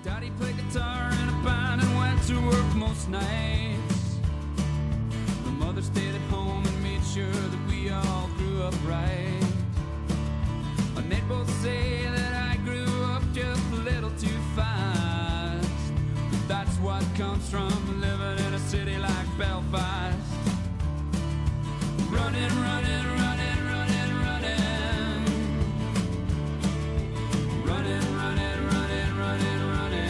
Daddy played guitar in a band and went to work most nights. The mother stayed at home and made sure that we all grew up right. And they both say that I grew up just a little too fast. But that's what comes from living in a city like Belfast. Running, running, running, running, running. Running, running, running, running, running.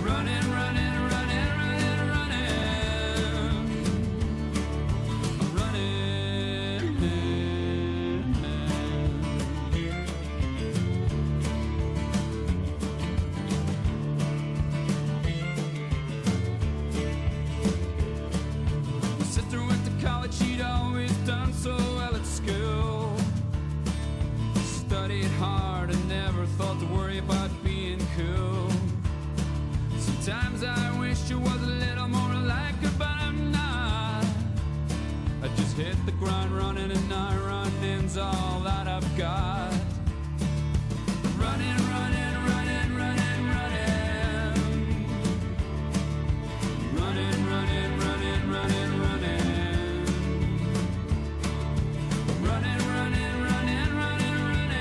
Running, running, running, running, running. My sister went to college, she'd always done so well at school. Studied hard and never thought to worry about being cool. Sometimes I wish I was a little more like her, but I'm not. I just hit the ground running and now running's all that I've got. Running, running, running, running, running. Running, running, running, running, running. Running, running, running, running, running.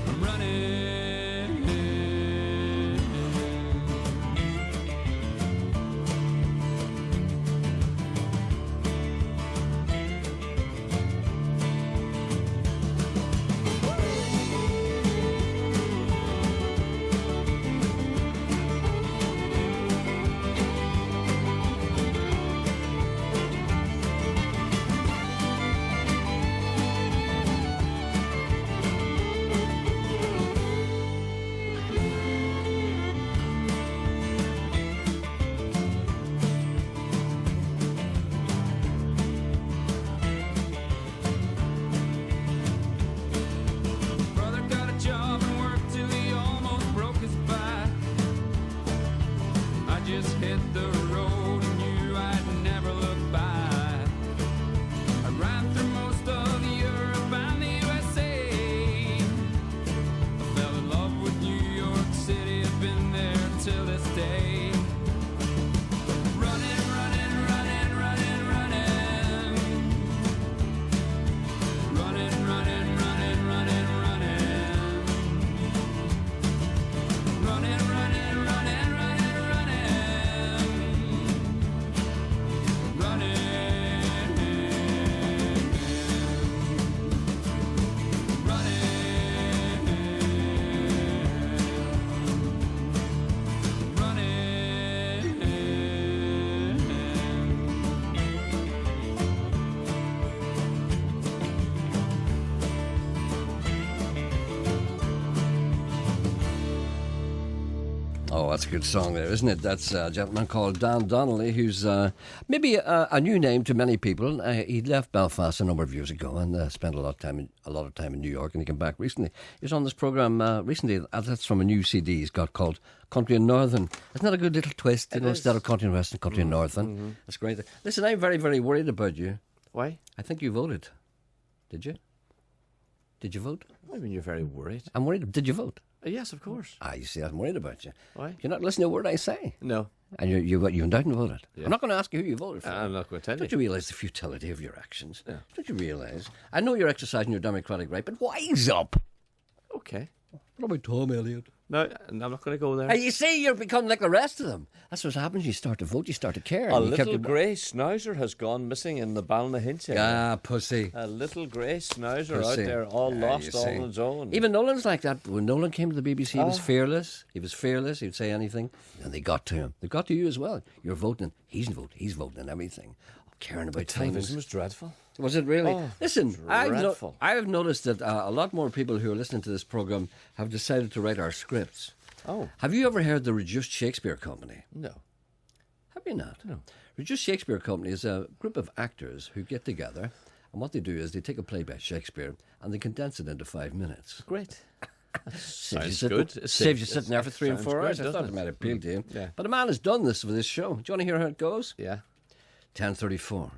I'm running. Brother got a job and worked till he almost broke his back. I just hit the road and knew I'd never look back. I ran through most of Europe and the USA. I fell in love with New York City, I've been there till this day. Running, running, running, running, running. Running, running, running, running, running. Running, running, running, running, running. Running. Oh, that's a good song there, isn't it? That's a gentleman called Dan Donnelly, who's maybe a new name to many people. He left Belfast a number of years ago and spent a lot of time in New York, and he came back recently. He was on this programme recently. That's from a new CD he's got called Country and Northern. Isn't that a good little twist? Instead of Country and Western, Country and Northern. Mm-hmm. That's great. Listen, I'm very, very worried about you. Why? I think you voted. Did you? Did you vote? I mean, you're very worried. I'm worried. Did you vote? Yes, of course. You see, I'm worried about you. Why? You're not listening to a word I say. No. And you undoubtedly voted. Yeah. I'm not going to ask you who you voted for. I'm not going to tell you. Don't you realise the futility of your actions? Yeah. Don't you realise? I know you're exercising your democratic right, but wise up. Okay. What about Tom Elliott? No, I'm not going to go there. You see, you're becoming like the rest of them. That's what happens. You start to vote, you start to care. A and you little kept grey schnauzer has gone missing in the Ballynahinch. Ah, pussy. A little grey schnauzer Pussy. out there, all lost, all on its own. Even Nolan's like that. When Nolan came to the BBC, he was fearless. He was fearless. He'd say anything. And they got to him. They got to you as well. You're voting. He's voting and everything. Caring about things. Television was dreadful. Was it really? Oh, Listen, I dreadful. have noticed that a lot more people who are listening to this programme have decided to write our scripts. Oh. Have you ever heard the Reduced Shakespeare Company? No. Have you not? No. Reduced Shakespeare Company is a group of actors who get together, and what they do is they take a play by Shakespeare and they condense it into 5 minutes. Great. Saves Sounds good. you sitting there for 3 or 4 good, hours. I thought doesn't it might appeal to you. Yeah. But a man has done this for this show. Do you want to hear how it goes? Yeah. 10:34.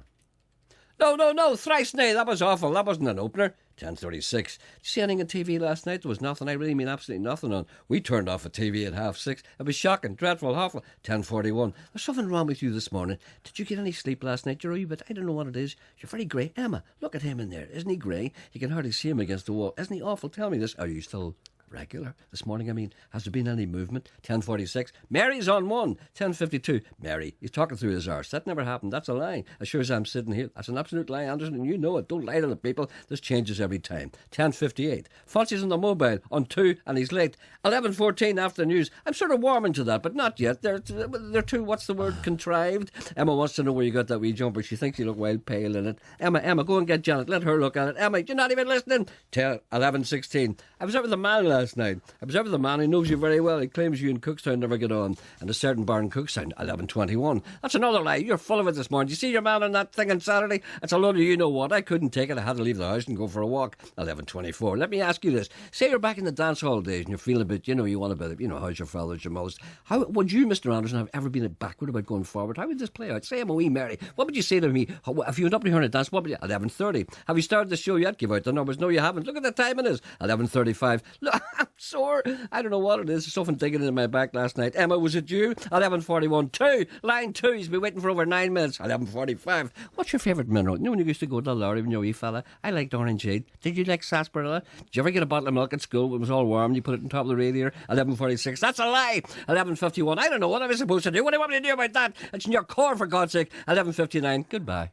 No, thrice nay, that was awful. That wasn't an opener. 10:36. Did you see anything on TV last night? There was nothing. I really mean absolutely nothing on. We turned off the TV at 6:30. It was shocking, dreadful, awful. 10:41. There's something wrong with you this morning. Did you get any sleep last night? You're a wee bit, I don't know what it is. You're very grey. Emma, look at him in there. Isn't he grey? You can hardly see him against the wall. Isn't he awful? Tell me this. Are you still regular this morning? I mean, has there been any movement? 10:46. Mary's on 1. 10:52. Mary, he's talking through his arse. That never happened. That's a lie. As sure as I'm sitting here. That's an absolute lie, Anderson, and you know it. Don't lie to the people. This changes every time. 10:58. Fonzie's on the mobile on 2 and he's late. 11:14 after the news. I'm sort of warming to that, but not yet. They're too, what's the word, contrived. Emma wants to know where you got that wee jumper. She thinks you look wild pale in it. Emma, go and get Janet. Let her look at it. Emma, you're not even listening. 11:16. I was out with a man last night. The man who knows you very well. He claims you in Cookstown never get on. And a certain bar in Cookstown, 11:21. That's another lie. You're full of it this morning. Did you see your man on that thing on Saturday? It's a load of you know what. I couldn't take it. I had to leave the house and go for a walk. 11:24. Let me ask you this. Say you're back in the dance hall days and you're feeling a bit, you want a bit of, how's your father's, your mother's. How would you, Mr. Anderson, have ever been backward about going forward? How would this play out? Say I'm a wee Mary. What would you say to me? If you went up to her and dance, what would you? 11:30. Have you started the show yet? Give out the numbers. No, you haven't. Look at the time it is. 11:35. Look, I'm sore. I don't know what it is. There's something digging in my back last night. Emma, was it you? 11:41. 2. Line 2. He's been waiting for over 9 minutes. 11:45. What's your favourite mineral? You know when you used to go to the lorry when you were a wee fella? I liked orangeade. Did you like sarsaparilla? Did you ever get a bottle of milk at school when it was all warm and you put it on top of the radiator? 11:46. That's a lie. 11:51. I don't know. What am I supposed to do? What do you want me to do about that? It's in your core, for God's sake. 11:59. Goodbye.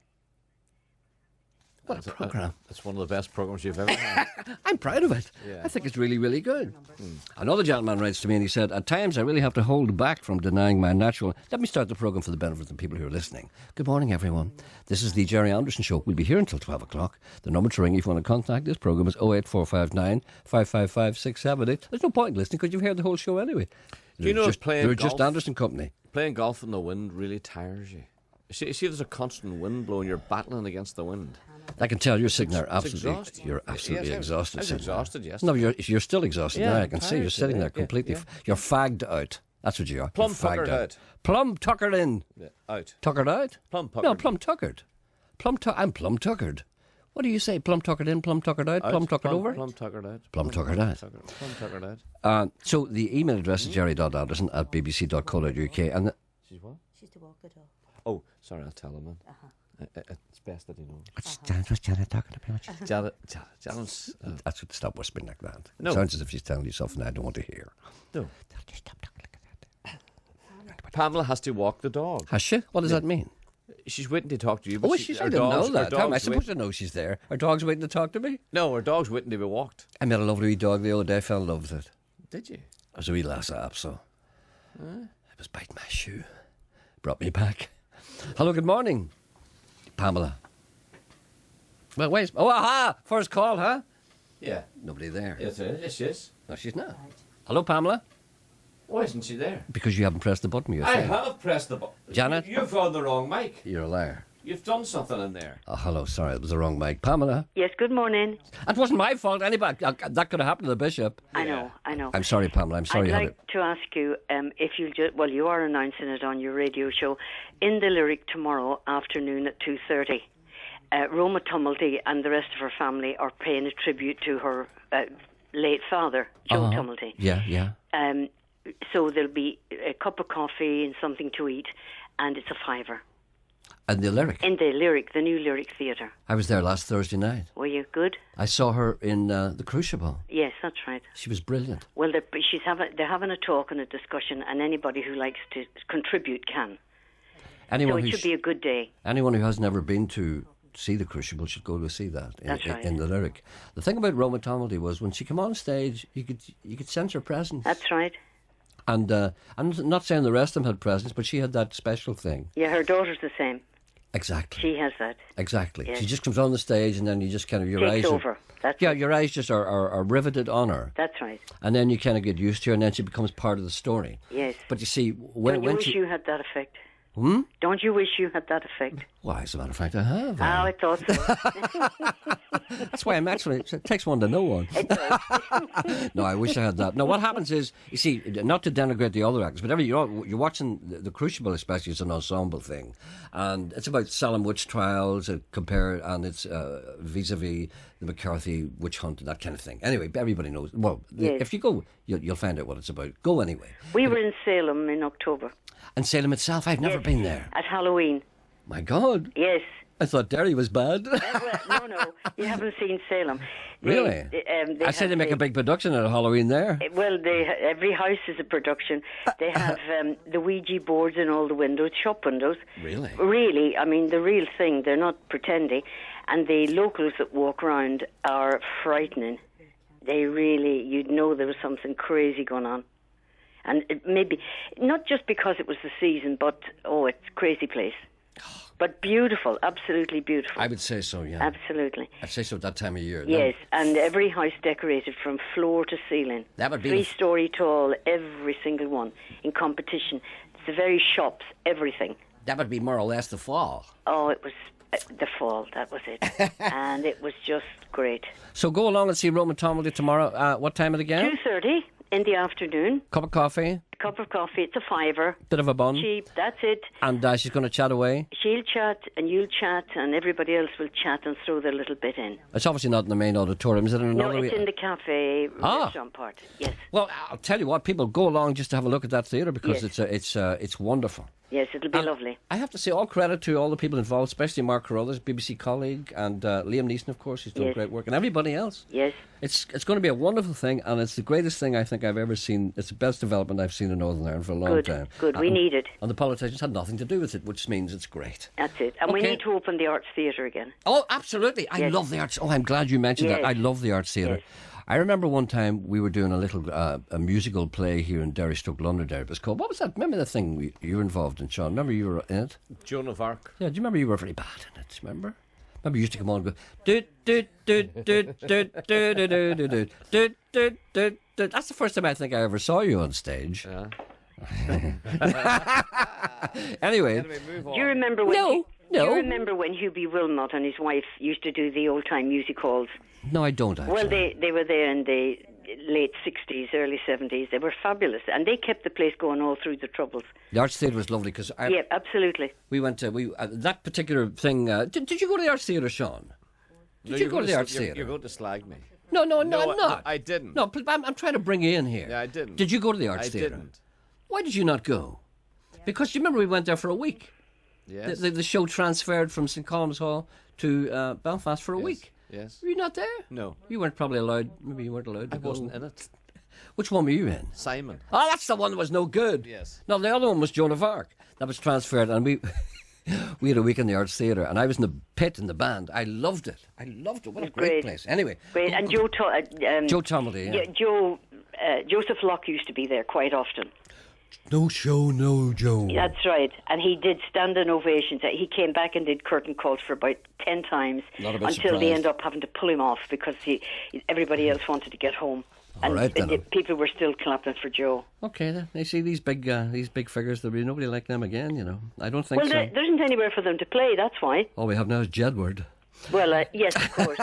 What a programme. It's one of the best programmes you've ever had. I'm proud of it. Yeah. I think it's really, really good. Another gentleman writes to me and he said, at times I really have to hold back from denying my natural... Let me start the programme for the benefit of the people who are listening. Good morning, everyone. This is the Gerry Anderson Show. We'll be here until 12 o'clock. The number to ring if you want to contact this programme is 08459 555 670. There's no point in listening because you've heard the whole show anyway. Do you know They're just Anderson Company. Playing golf in the wind really tires you. See, there's a constant wind blowing, you're battling against the wind. I can tell you're sitting there absolutely. Exhausting. You're absolutely exhausted. I was exhausted yesterday. No, you're still exhausted now. I can see you're sitting there today. completely. Yeah. You're fagged out. That's what you are. Plum You're fagged tuckered out. Plum tuckered in. Yeah, out. Tuckered out? Plum tuckered. No, plum tuckered. I'm plum tuckered. What do you say? Plum tuckered in, plum tuckered out, plum tuckered over? Plum tuckered out. Plum tuckered out. Plum tuckered out. So the email address is jerry.anderson@bbc.co.uk. And She's what? She's to walk the dog. Oh, sorry, I'll tell him, man. It's best that he knows. what's Janet talking about? Janet's... That's what, stop whispering like that. No. It sounds as if she's telling you something I don't want to hear. No. Just stop talking like that. Pamela has to walk the dog. Has she? What does that mean? She's waiting to talk to you. But Oh, I didn't know that. How am I supposed to? to know she's there? Her dog's waiting to talk to me? No, her dog's waiting to be walked. I met a lovely wee dog the other day. I fell in love with it. Did you? It was a wee lass app, so it was biting my shoe. Brought me back. Hello, good morning, Pamela. Well, wait. Oh, aha! First call, huh? Yeah. Nobody there. Yes, she is. No, she's not. Hello, Pamela. Why isn't she there? Because you haven't pressed the button. I have pressed the button. Janet? You've found the wrong mic. You're a liar. You've done something in there. Oh, hello. Sorry, it was the wrong mic. Pamela. Yes, good morning. That wasn't my fault. Anybody that could have happened to the bishop. I know. I'm sorry, Pamela. I'm sorry. I'd like to ask you if you'll just... Well, you are announcing it on your radio show. In the Lyric tomorrow afternoon at 2:30, Roma Tumulty and the rest of her family are paying a tribute to her late father, Joe Tumulty. Yeah. So there'll be a cup of coffee and something to eat, and it's a £5. And the Lyric. In the Lyric, the new Lyric Theatre. I was there last Thursday night. Were you good? I saw her in the Crucible. Yes, that's right. She was brilliant. Well, they're having a talk and a discussion, and anybody who likes to contribute can. So it should be a good day. Anyone who hasn't ever been to see the Crucible should go to see that in the Lyric. The thing about Roma Tumulty was when she came on stage, you could sense her presence. That's right. And I'm not saying the rest of them had presence, but she had that special thing. Yeah, her daughter's the same. Exactly. She has that. Exactly. Yes. She just comes on the stage and then you just kind of... Takes over. Your eyes just are riveted on her. That's right. And then you kind of get used to her and then she becomes part of the story. Yes. But you see... Don't you wish you had that effect? Don't you wish you had that effect? Well, as a matter of fact, I have. I thought so. That's why I'm actually. It takes one to know one. It does. No, I wish I had that. No, what happens is, you see, not to denigrate the other actors, but you're watching the Crucible, especially, it's an ensemble thing, and it's about Salem witch trials, and it's vis-a-vis the McCarthy witch hunt and that kind of thing. Anyway, everybody knows. Well, Yes. if you go, you'll find out what it's about. Go anyway. We were in Salem in October. And Salem itself, I've never Yes. been there. At Halloween. My God, Yes. I thought Derry was bad. Well, no, you haven't seen Salem. Really? I said they make a big production at Halloween there. Well, every house is a production. They have the Ouija boards in all the windows, shop windows. Really? Really, I mean, the real thing. They're not pretending. And the locals that walk around are frightening. They really, you'd know there was something crazy going on. And maybe, not just because it was the season, but, it's a crazy place. But beautiful, absolutely beautiful. I would say so, yeah. Absolutely. I'd say so at that time of year. Yes, and every house decorated from floor to ceiling. That would be 3-story tall, every single one, in competition. The very shops, everything. That would be more or less the fall. Oh, it was the fall, that was it. And it was just great. So go along and see Roman Tomley tomorrow. What time it again? 2:30 in the afternoon. Cup of coffee, Cup of coffee, it's a $5. bit of a bun. Cheap, that's it. And she's going to chat away. She'll chat and you'll chat and everybody else will chat and throw their little bit in. It's obviously not in the main auditorium. Is it in No, another? it's in the cafe restaurant part. Yes. Well, I'll tell you what. People go along just to have a look at that theatre because Yes. it's wonderful. Yes, it'll be lovely. I have to say all credit to all the people involved, especially Mark Carruthers, BBC colleague, and Liam Neeson, of course, who's done Yes. great work, and everybody else. Yes. It's going to be a wonderful thing, and it's the greatest thing I think I've ever seen. It's the best development I've seen in Northern Ireland for a long time. Good. We need it. And the politicians had nothing to do with it, which means it's great. That's it. And we Okay. need to open the Arts Theatre again. Oh, absolutely. I Yes. love the arts. Oh, I'm glad you mentioned that. Yes. I love the Arts Theatre. Yes. I remember one time we were doing a little a musical play here in Derry, Stoke, Londonderry. It was called, what was that? Remember the thing you were involved in, Sean? Remember you were in it? Joan of Arc. Yeah, do you remember you were very bad in it? Remember? Remember you used to come on and go, doot, doot, doot, doot, doot, doot, doot, doot, doot, doot, doot, doot, doot, doot. That's the first time I think I ever saw you on stage. Yeah. Anyway, Move on. Do you remember when? No. Do you remember when Hubie Wilmot and his wife used to do the old time music halls? no, I don't actually. Well, they were there in the late 60s, early 70s. They were fabulous, and they kept the place going all through the Troubles. The Arts Theatre was lovely because Yeah, absolutely. we went to that particular thing. Did you go to the Arts Theatre, Sean? Did you go to the Arts Theatre? You're going to slag me. No, No, I'm not. I didn't. No, but I'm trying to bring you in here. Yeah, I didn't. Did you go to the Arts I Theatre? didn't. Why did you not go? Because you remember we went there for a week. Yes. The show transferred from St Colum's Hall to Belfast for a Yes. week. Yes. Were you not there? No. You weren't probably allowed. Maybe you weren't allowed to I go. wasn't in it. Which one were you in? Simon. Oh, that's the one that was no good. Yes. No, the other one was Joan of Arc. That was transferred, and we we had a week in the Arts Theatre, and I was in the pit in the band. I loved it. What a great Great. place. Anyway, Great. And Joe Tomley. Yeah. Joseph Locke used to be there quite often. No show, no Joe. That's right. And he did standing ovations. He came back and did curtain calls for about 10 times Not a bit until they surprised. ended up having to pull him off because everybody else wanted to get home. All And right, then. people were still clapping for Joe. Okay, then. You see these big figures. There'll be nobody like them again. You know, I don't think Well, so. there isn't anywhere for them to play, that's why. All we have now is Jedward. Well, yes, of course.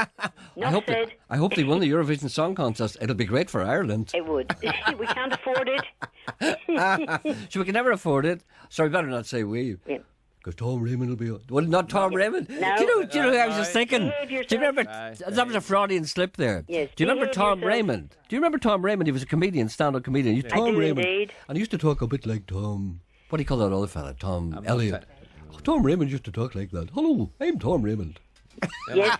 Not said. I hope they won the Eurovision Song Contest. It'll be great for Ireland. It would. We can't afford it. So we can never afford it. Sorry, better not say we. Yeah. Because Tom Raymond will be on. Well, not Tom Raymond. No. Do you know who I was just thinking? Behave Do you yourself. remember? That was a Freudian slip there. Yes, Do you remember behave Tom yourself. Raymond? Do you remember Tom Raymond? He was a comedian, stand-up comedian. He's Tom do Raymond. indeed. And he used to talk a bit like Tom. What do you call that other fella? Tom Elliott. not Tom Raymond used to talk like that. Hello, I'm Tom Raymond. Yes.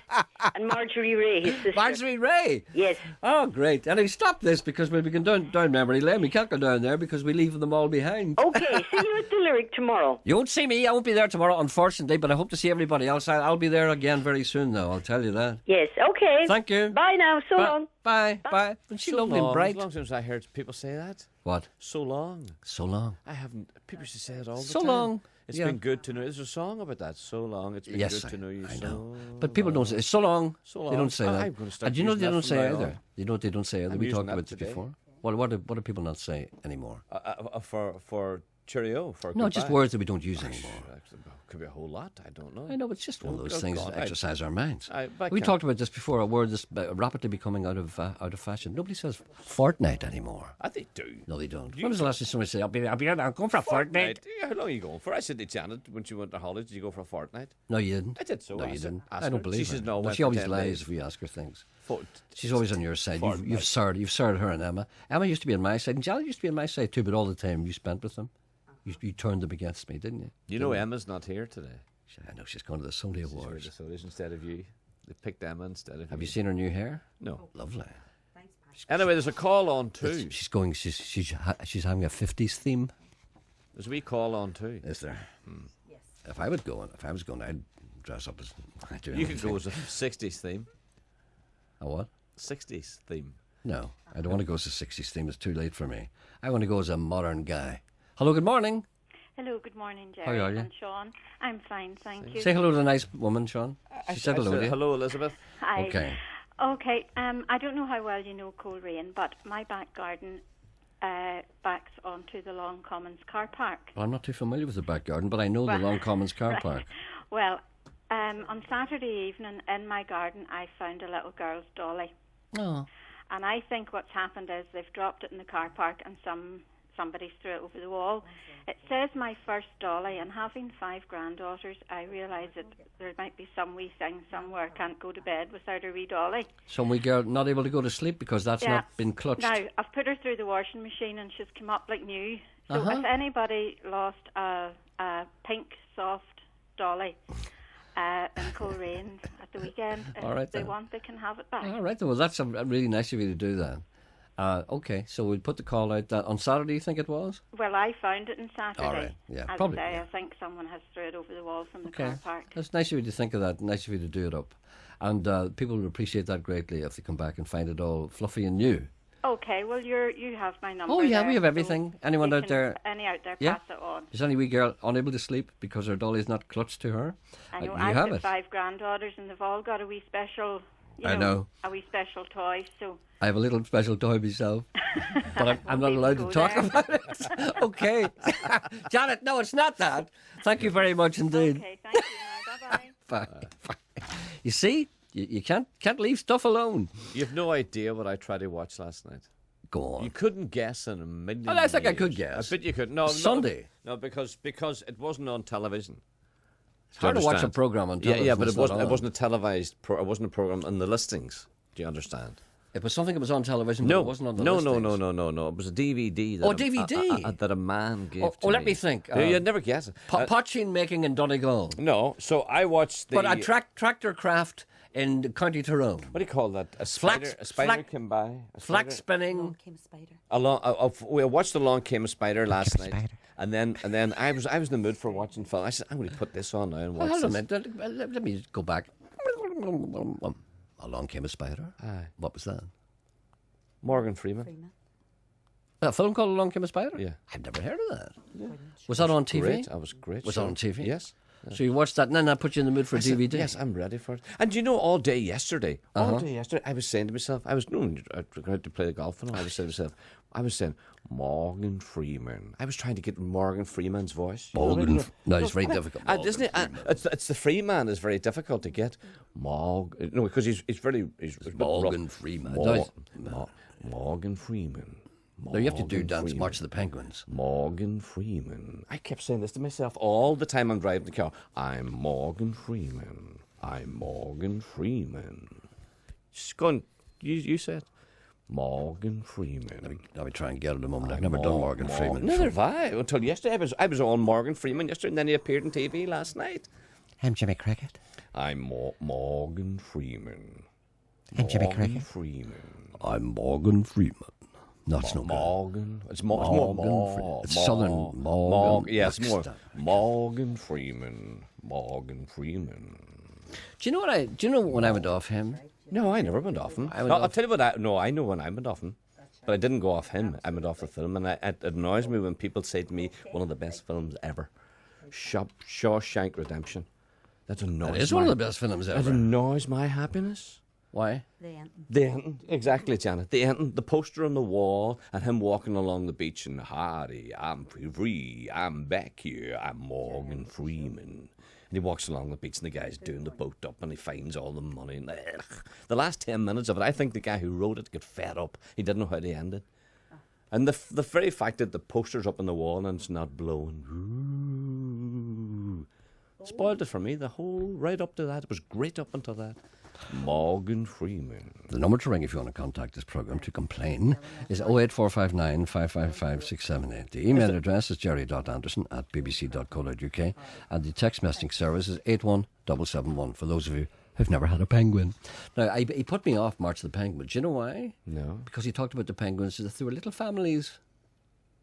And Marjorie Ray, his sister. Marjorie Ray. Yes. Oh, great. And we stop this because we'll be going down memory lane. We can't go down there because we leave them all behind. Okay, see you at the Lyric tomorrow. You won't see me. I won't be there tomorrow, unfortunately, but I hope to see everybody else. I'll be there again very soon, though. I'll tell you that. Yes, okay. Thank you. Bye now, so long. Bye. Bye. And she lovely and It's bright. long since I heard people say that. What? So long. So long. I haven't. People used to say it all the So time. long. It's Yeah. been good to know. There's a song about that. So long. It's been Yes, good to know you. I so know. But people don't say it's so long. So They long. don't say that. I'm gonna start And do you know using they that don't from say now either. on. You know what they don't say either. I'm We using talked that about this today. before. What do people not say anymore? For cheerio for No, goodbye. just words that we don't use anymore. Could be a whole lot. I don't know. I know, it's just one of those Oh, things God, that exercise our minds. I We can't- talked about this before. A word that's rapidly becoming out of fashion. Nobody says fortnight anymore. They do. No, they don't. When was the last time somebody said, I'm going for a fortnight? Yeah, how long are you going for? I said to Janet when she went to holidays, did you go for a fortnight? No, you didn't. I did so. No, I you said- didn't. asked I don't her. believe She says her. no, Well, went she for always 10 lies days. if we ask her things. For- She's always on your side. Fortnight. You've served her and Emma. Emma used to be on my side, and Janet used to be on my side too, but all the time you spent with them. You turned them against me, didn't you? You know Emma's not here today. I know she's going to the Sunday She's here Awards. to Sodas instead of you. They picked Emma instead of Have you seen her new hair? No. Lovely. Anyway, there's a call on too. She's going. She's having a 50s theme. There's a wee call on too. Is there? Yes. If I was going, I'd dress up as. I'd do You could anything. go as a 60s theme. A what? 60s theme. No, I don't want to go as a 60s theme. It's too late for me. I want to go as a modern guy. Hello, good morning. Hello, good morning, Gerry How are you? and Sean. I'm fine, thank you. Say hello to the nice woman, Sean. She said hello to you. Hello, Elizabeth. Hi. Okay. Okay, I don't know how well you know Coleraine, but my back garden backs onto the Long Commons car park. Well, I'm not too familiar with the back garden, but I know the Long Commons car park. Well, on Saturday evening in my garden, I found a little girl's dolly. Oh. And I think what's happened is they've dropped it in the car park and somebody threw it over the wall. It says my first dolly, and having 5 granddaughters, I realise that there might be some wee thing somewhere can't go to bed without her wee dolly. Some wee girl not able to go to sleep because that's Yeah. not been clutched. Now, I've put her through the washing machine and she's come up like new. So Uh-huh. if anybody lost a pink soft dolly in Coleraine at the weekend, All right, if they then. want, they can have it back. All right, well, that's really nice of you to do that. Okay, so we'll put the call out that on Saturday, you think it was? Well, I found it on Saturday. All right, yeah, As probably, I say, yeah. I think someone has threw it over the wall from the Okay, car park. that's nice of you to think of that, nice of you to do it up. And people will appreciate that greatly if they come back and find it all fluffy and new. Okay, well, you have my number. Oh, yeah, there, we have so everything. Anyone you out can- there? Any out there, Yeah. pass it on. Is any wee girl unable to sleep because her dolly's not clutched to her? I know you I've have got it. 5 granddaughters, and they've all got a wee special. I know. A wee special toy. So I have a little special toy myself, but I'm not Won't allowed even to go talk there. about it. Okay. Janet, no, it's not that. Thank you very much indeed. okay, thank you. Now, bye bye. Bye. You see, you can't leave stuff alone. You've no idea what I tried to watch last night. Go on. You couldn't guess in a million Well, I think I years. could guess. I bet you could. No, Sunday. No, because it wasn't on television. It's hard to watch a understand? program on television. Yeah, but that's it wasn't. not It on. wasn't a televised. It wasn't a program in the listings. Do you understand? It was something that was on television, but No, it wasn't on the no, listings. no. It was a DVD. That Oh, DVD? that a man gave Oh, to let me. me think. You'd never guess it. Potching making in Donegal. No, so I watched the. But a tractor craft in County Tyrone. What do you call that? A Flax- spider flax- came by. A Flax spider? spinning. Came a spider. We watched Along Came a Spider last night, and then I was in the mood for watching film. I said, I'm going to put this on now and Well, watch hold on a this. minute. Let me go back. Along Came a Spider. Aye. What was that? Morgan Freeman. Freeman. A film called Along Came a Spider? Yeah. I've never heard of that. Was that on TV? Great. That was great. Was show. that on TV? Yes. So you watched that and then that put you in the mood for a I said, DVD? yes, I'm ready for it. And you know, all day yesterday, I was saying to myself, I was going to play the golf and all. I was saying to myself, Morgan Freeman. I was trying to get Morgan Freeman's voice. Morgan. No, it's very difficult. Isn't it? It's the Freeman is very difficult to get. Morgan. No, because he's very. He's a bit Morgan rough. Freeman. Morgan Freeman. No, you have to do Morgan Dance Freeman. March of the Penguins. Morgan Freeman. I kept saying this to myself all the time I'm driving the car. I'm Morgan Freeman. I'm Morgan Freeman. Just go on. You said Morgan Freeman. Let me try and get it a moment. I've never done Morgan Freeman. Neither have I. Until yesterday, I was on Morgan Freeman yesterday, and then he appeared on TV last night. I'm Jimmy Cricket. I'm Morgan Freeman. And Jimmy Morgan Cricket. Freeman. I'm Morgan Freeman. No, it's no good. Morgan. It's Morgan more. It's Southern Morgan. Yeah, it's more. Extra. Morgan Freeman. Morgan Freeman. Do you know when I went off him? No, I never went off him. I'll tell you what. I know when I went off him, but I didn't go off him. I went off a film, and it annoys me when people say to me, "One of the best films ever, Shawshank Redemption." That annoys. It is one of the best films That ever. annoys my happiness. Why? The end, exactly, Janet. The end, the poster on the wall, and him walking along the beach and Hardy, I'm free, I'm back here, I'm Morgan Freeman. And he walks along the beach, and the guy's doing the boat up, and he finds all the money. And the last 10 minutes of it, I think the guy who wrote it got fed up. He didn't know how to end it. And the very fact that the poster's up on the wall and it's not blowing, spoiled it for me. The whole right up to that, it was great up until that. Morgan Freeman. The number to ring if you want to contact this programme to complain is 08459 555 678. The email address is gerry.anderson@bbc.co.uk, and the text messaging service is 81771 for those of you who've never had a penguin. Now, he put me off March of the Penguin. Do you know why? No. Because he talked about the penguins as if they were little families,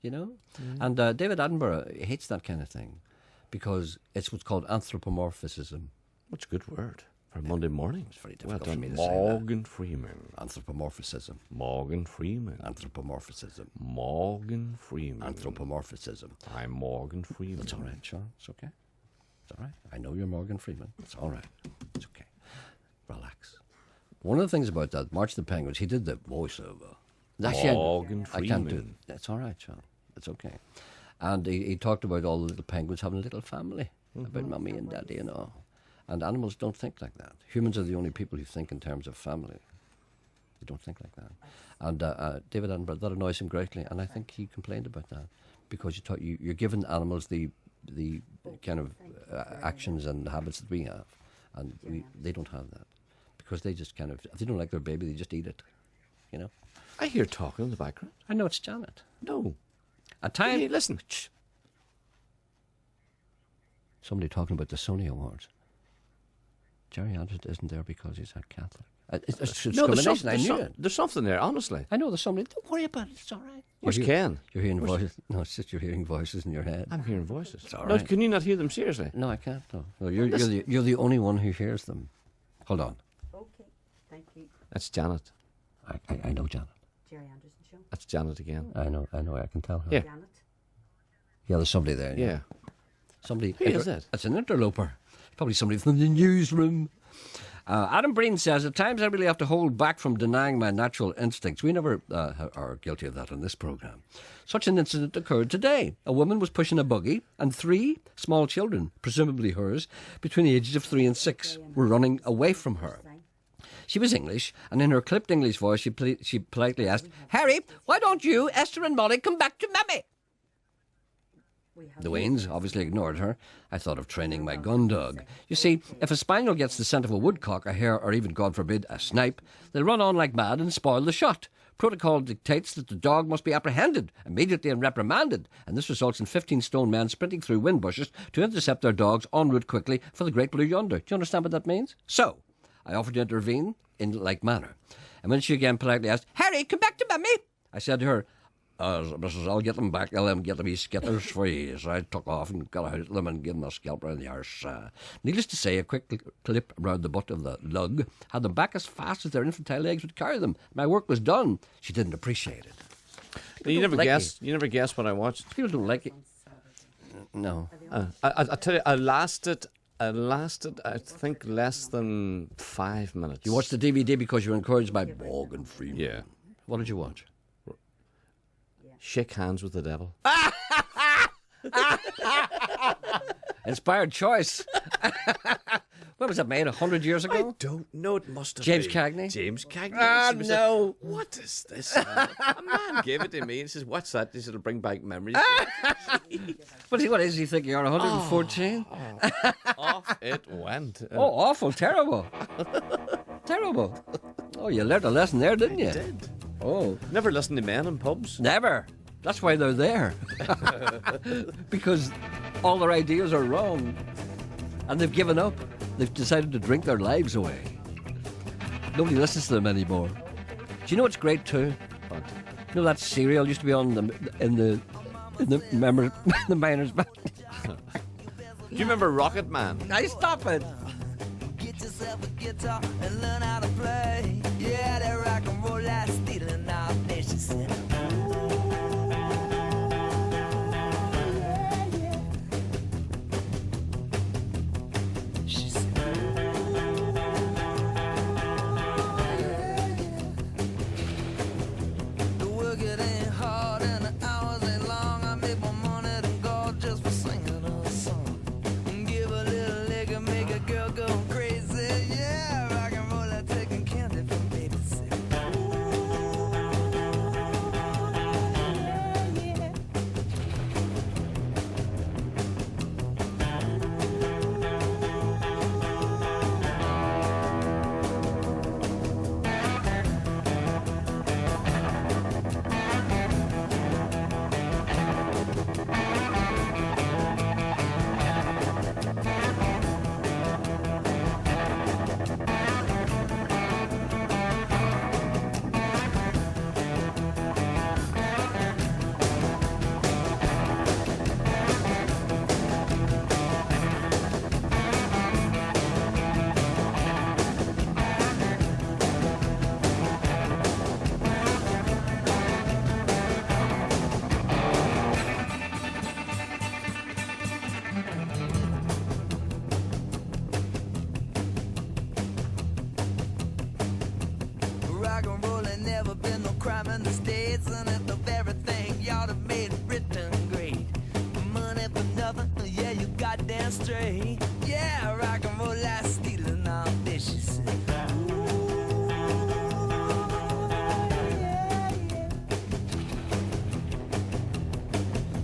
you know? And David Attenborough hates that kind of thing because it's what's called anthropomorphism. What's a good word for Monday morning? It's very difficult for done. me to say that. Morgan Freeman. Anthropomorphism. Morgan Freeman. Anthropomorphism. Morgan Freeman. Anthropomorphism. I'm Morgan Freeman. It's all right, Sean. It's okay. It's all right. I know you're Morgan Freeman. It's all right. It's okay. Relax. One of the things about that, March of the Penguins, he did the voiceover. Morgan I can't do Freeman. it. It's all right, Sean. It's okay. And he talked about all the little penguins having a little family, about mummy and daddy and all. And animals don't think like that. Humans are the only people who think in terms of family. They don't think like that. And David Attenborough, that annoys him greatly, and I think he complained about that because you're giving animals the kind of actions and habits that we have, and they don't have that because they just kind of, if they don't like their baby, they just eat it, you know. I hear talking in the background. I know it's Janet. No. At time, Hey, listen. Shh. somebody talking about the Sony Awards. Gerry Anderson isn't there because he's a Catholic. It's No, discrimination. I knew it. there's something there, honestly. I know there's somebody. Don't worry about it. It's all right. Where's Ken? You're hearing voices. No, it's just you're hearing voices in your head. I'm hearing voices. It's all No, right. can you not hear them seriously? No, I can't. No, you're the only one who hears them. Hold on. Okay, thank you. That's Janet. I know Janet. Gerry Anderson Show. That's Janet again. I know. I can tell her. Yeah. Janet. Yeah, there's somebody there. Yeah. Somebody. Who is that? It's an interloper. Probably somebody from the newsroom. Adam Breen says, at times I really have to hold back from denying my natural instincts. We never are guilty of that on this programme. Such an incident occurred today. A woman was pushing a buggy and 3 small children, presumably hers, between the ages of 3 and 6, were running away from her. She was English, and in her clipped English voice she politely asked, Harry, why don't you, Esther and Molly, come back to Mummy? The Waynes obviously ignored her. I thought of training my gun dog. You see, if a spaniel gets the scent of a woodcock, a hare, or even, God forbid, a snipe, they'll run on like mad and spoil the shot. Protocol dictates that the dog must be apprehended immediately and reprimanded, and this results in 15 stone men sprinting through wind bushes to intercept their dogs en route quickly for the great blue yonder. Do you understand what that means? So, I offered to intervene in like manner. And when she again politely asked, Harry, come back to Mummy, I said to her, Mrs. I'll get them back. I'll get them skitters for you. So I took off and got out of them and gave them a scalp round the arse. Needless to say, a quick clip round the butt of the lug had them back as fast as their infantile legs would carry them. My work was done. She didn't appreciate it. You never guessed. You never guessed what I watched. People don't like it. No. I tell you, I lasted. I think, less than 5 minutes. You watched the DVD because you were encouraged by Morgan Freeman. Yeah. What did you watch? Shake Hands with the Devil. Inspired choice. When was that made? 100 years ago? I don't know. It must have James been. Cagney? James Cagney. Ah, He was no. like, what is this? A man gave it to me. He says, what's that? He said, it'll bring back memories. What is he thinking? You're 114? Off it went. Oh, awful. Terrible. Terrible. Oh, you learned a lesson there, didn't you? I did. Oh. Never listened to men in pubs. Never. That's why they're there. Because all their ideas are wrong. And they've given up. They've decided to drink their lives away. Nobody listens to them anymore. Do you know what's great too? What? You know that cereal used to be on in the Miners Band? Do you remember Rocket Man? I stop it. Get yourself a guitar and learn how to play. Yeah, that rock and roll like stealing our nation. She said, straight. Yeah, rock and roll like stealing all day, she said.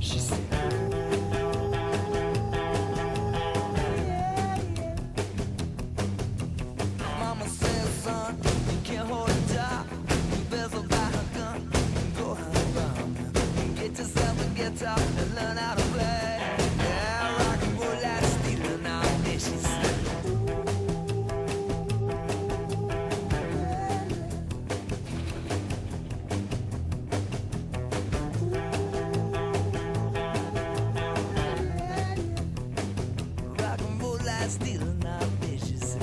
She said, Mama says, son, you can't hold a job. You better buy a gun and go hunt around. Get yourself a guitar and learn how to play. Yeah, rock and roll like stealing all day, she said. Rock and roll like stealing all day, she said.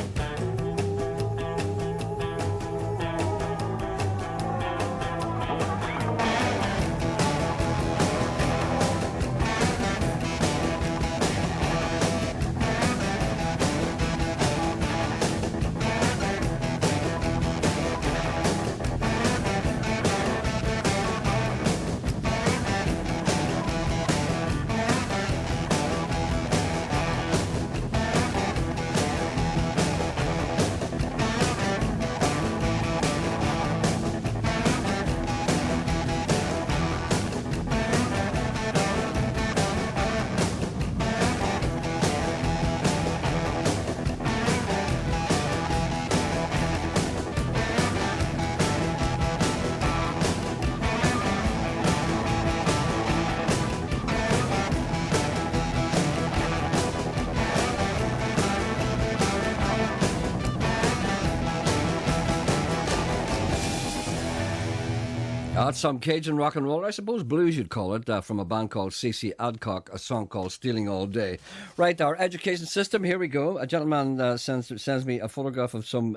That's some Cajun rock and roll, I suppose blues you'd call it, from a band called CC Adcock, a song called Stealing All Day. Right, our education system, here we go. A gentleman sends me a photograph of some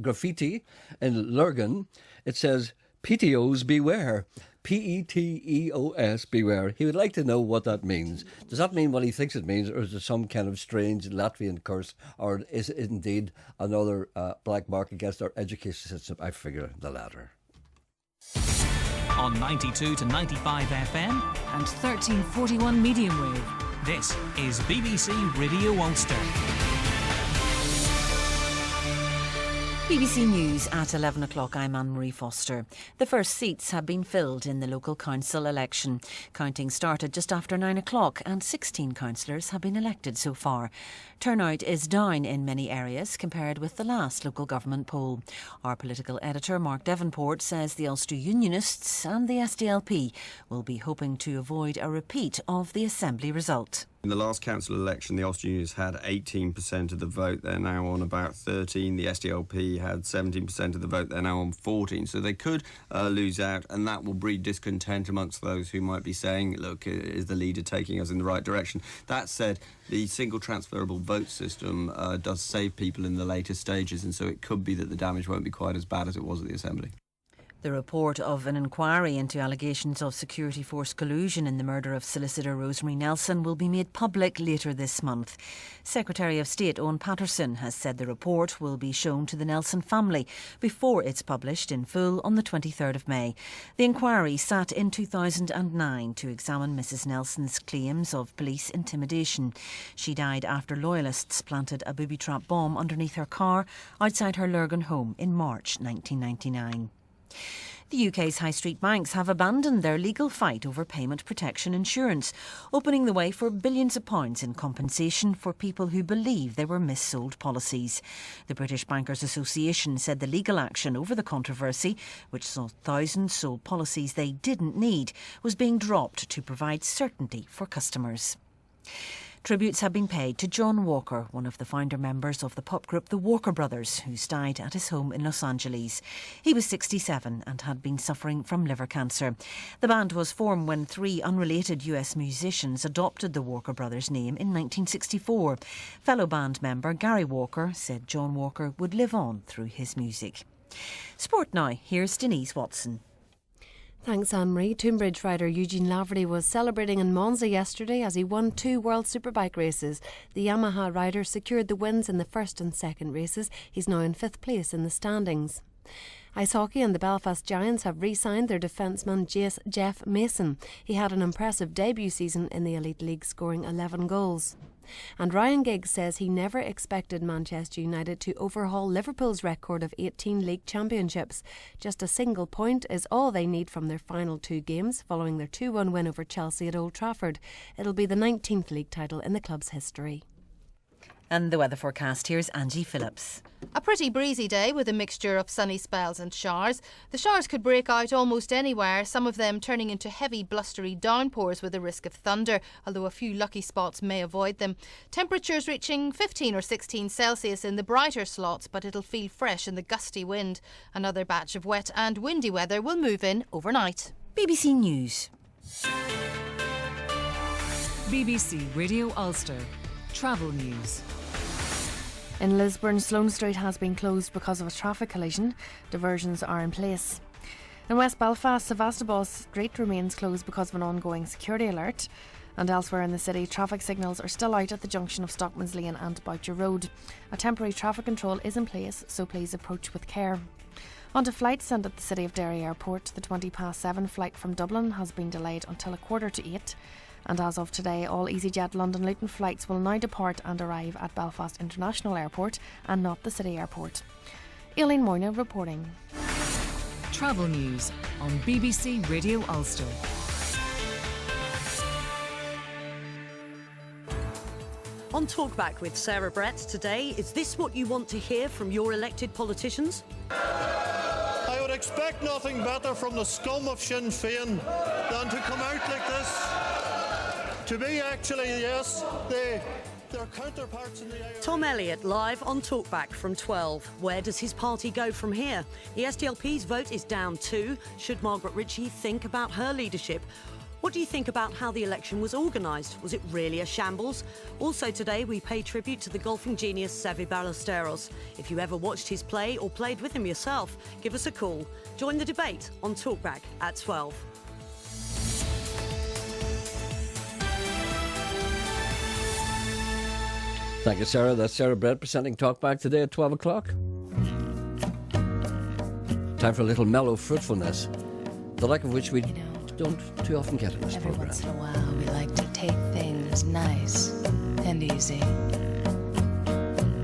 graffiti in Lurgan. It says, PTOs beware. P-E-T-E-O-S, beware. He would like to know what that means. Does that mean what he thinks it means, or is it some kind of strange Latvian curse, or is it indeed another black mark against our education system? I figure the latter. On 92 to 95 FM and 1341 medium wave. This is BBC Radio Ulster. BBC News at 11 o'clock. I'm Anne-Marie Foster. The first seats have been filled in the local council election. Counting started just after 9 o'clock and 16 councillors have been elected so far. Turnout is down in many areas compared with the last local government poll. Our political editor Mark Devonport says the Ulster Unionists and the SDLP will be hoping to avoid a repeat of the Assembly result. In the last council election, the Ulster Unionists had 18% of the vote. They're now on about 13. The SDLP had 17% of the vote. They're now on 14. So they could lose out, and that will breed discontent amongst those who might be saying, look, is the leader taking us in the right direction? That said, the single transferable vote system does save people in the later stages, and so it could be that the damage won't be quite as bad as it was at the Assembly. The report of an inquiry into allegations of security force collusion in the murder of solicitor Rosemary Nelson will be made public later this month. Secretary of State Owen Paterson has said the report will be shown to the Nelson family before it's published in full on the 23rd of May. The inquiry sat in 2009 to examine Mrs Nelson's claims of police intimidation. She died after loyalists planted a booby-trap bomb underneath her car outside her Lurgan home in March 1999. The UK's high street banks have abandoned their legal fight over payment protection insurance, opening the way for billions of pounds in compensation for people who believe they were missold policies. The British Bankers Association said the legal action over the controversy, which saw thousands sold policies they didn't need, was being dropped to provide certainty for customers. Tributes have been paid to John Walker, one of the founder members of the pop group The Walker Brothers, who's died at his home in Los Angeles. He was 67 and had been suffering from liver cancer. The band was formed when three unrelated US musicians adopted the Walker Brothers name in 1964. Fellow band member Gerry Walker said John Walker would live on through his music. Sport now, here's Denise Watson. Thanks, Anne-Marie. Tunbridge rider Eugene Laverty was celebrating in Monza yesterday as he won 2 World Superbike races. The Yamaha rider secured the wins in the first and second races. He's now in 5th place in the standings. Ice hockey and the Belfast Giants have re-signed their defenceman Jeff Mason. He had an impressive debut season in the Elite League, scoring 11 goals. And Ryan Giggs says he never expected Manchester United to overhaul Liverpool's record of 18 league championships. Just a single point is all they need from their final 2 games following their 2-1 win over Chelsea at Old Trafford. It'll be the 19th league title in the club's history. And the weather forecast, here's Angie Phillips. A pretty breezy day with a mixture of sunny spells and showers. The showers could break out almost anywhere, some of them turning into heavy blustery downpours with a risk of thunder, although a few lucky spots may avoid them. Temperatures reaching 15 or 16 Celsius in the brighter slots, but it'll feel fresh in the gusty wind. Another batch of wet and windy weather will move in overnight. BBC News. BBC Radio Ulster. Travel news. In Lisburn, Sloane Street has been closed because of a traffic collision. Diversions are in place. In West Belfast, Sevastopol Street remains closed because of an ongoing security alert. And elsewhere in the city, traffic signals are still out at the junction of Stockman's Lane and Boucher Road. A temporary traffic control is in place, so please approach with care. On to flights, and at the City of Derry Airport, the 7:20 flight from Dublin has been delayed until 7:45. And as of today, all EasyJet London Luton flights will now depart and arrive at Belfast International Airport and not the City Airport. Aileen Moyna reporting. Travel news on BBC Radio Ulster. On Talkback with Sarah Brett today, is this what you want to hear from your elected politicians? I would expect nothing better from the scum of Sinn Féin than to come out like this. To be actually, yes, their counterparts in the IRA. Tom Elliott live on Talkback from 12. Where does his party go from here? The SDLP's vote is down 2. Should Margaret Ritchie think about her leadership? What do you think about how the election was organised? Was it really a shambles? Also today, we pay tribute to the golfing genius Seve Ballesteros. If you ever watched his play or played with him yourself, give us a call. Join the debate on Talkback at 12. Thank you, Sarah. That's Sarah Brett presenting Talkback today at 12 o'clock. Time for a little mellow fruitfulness, the like of which we don't too often get in this Every programme. once in a while, we like to take things nice and easy.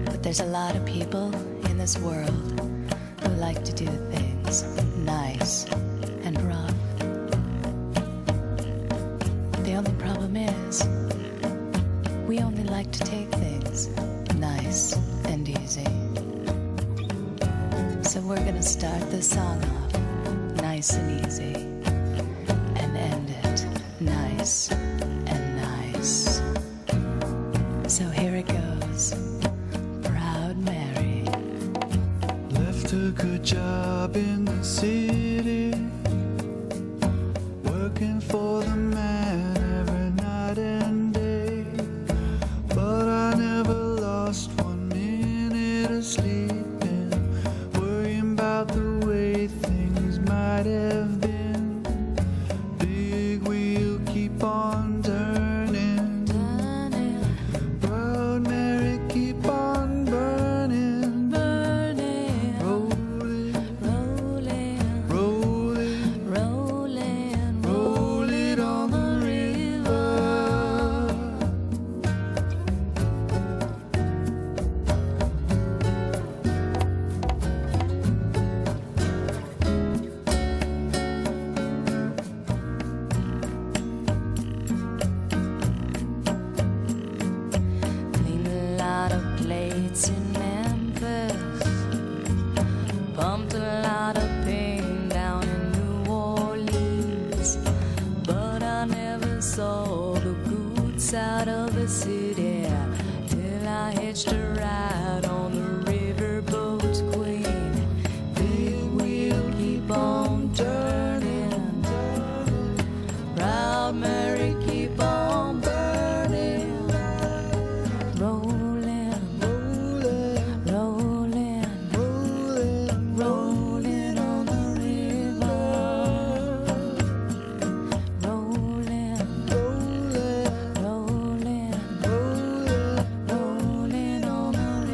But there's a lot of people in this world who like to do things nice and rough. The only problem is, we only like to take things nice and easy. So we're gonna start the song off nice and easy and end it nice and nice. So here it goes. Proud Mary left a good job in the city, working for the man every night and day. But I never lost 1 minute of sleeping, worrying about the way things might have been. Big wheel keep on turning, Proud Mary keep on burning, rolling, roll it on the river. cleaned a lot of plates in Memphis, pumped a lot of pain down in New Orleans. But I never saw the good side of the city till I hitched a ride on the riverboat's queen. Big wheel keep on turning, Proud Mary keep on burning, rolling, rolling on the river, rolling on the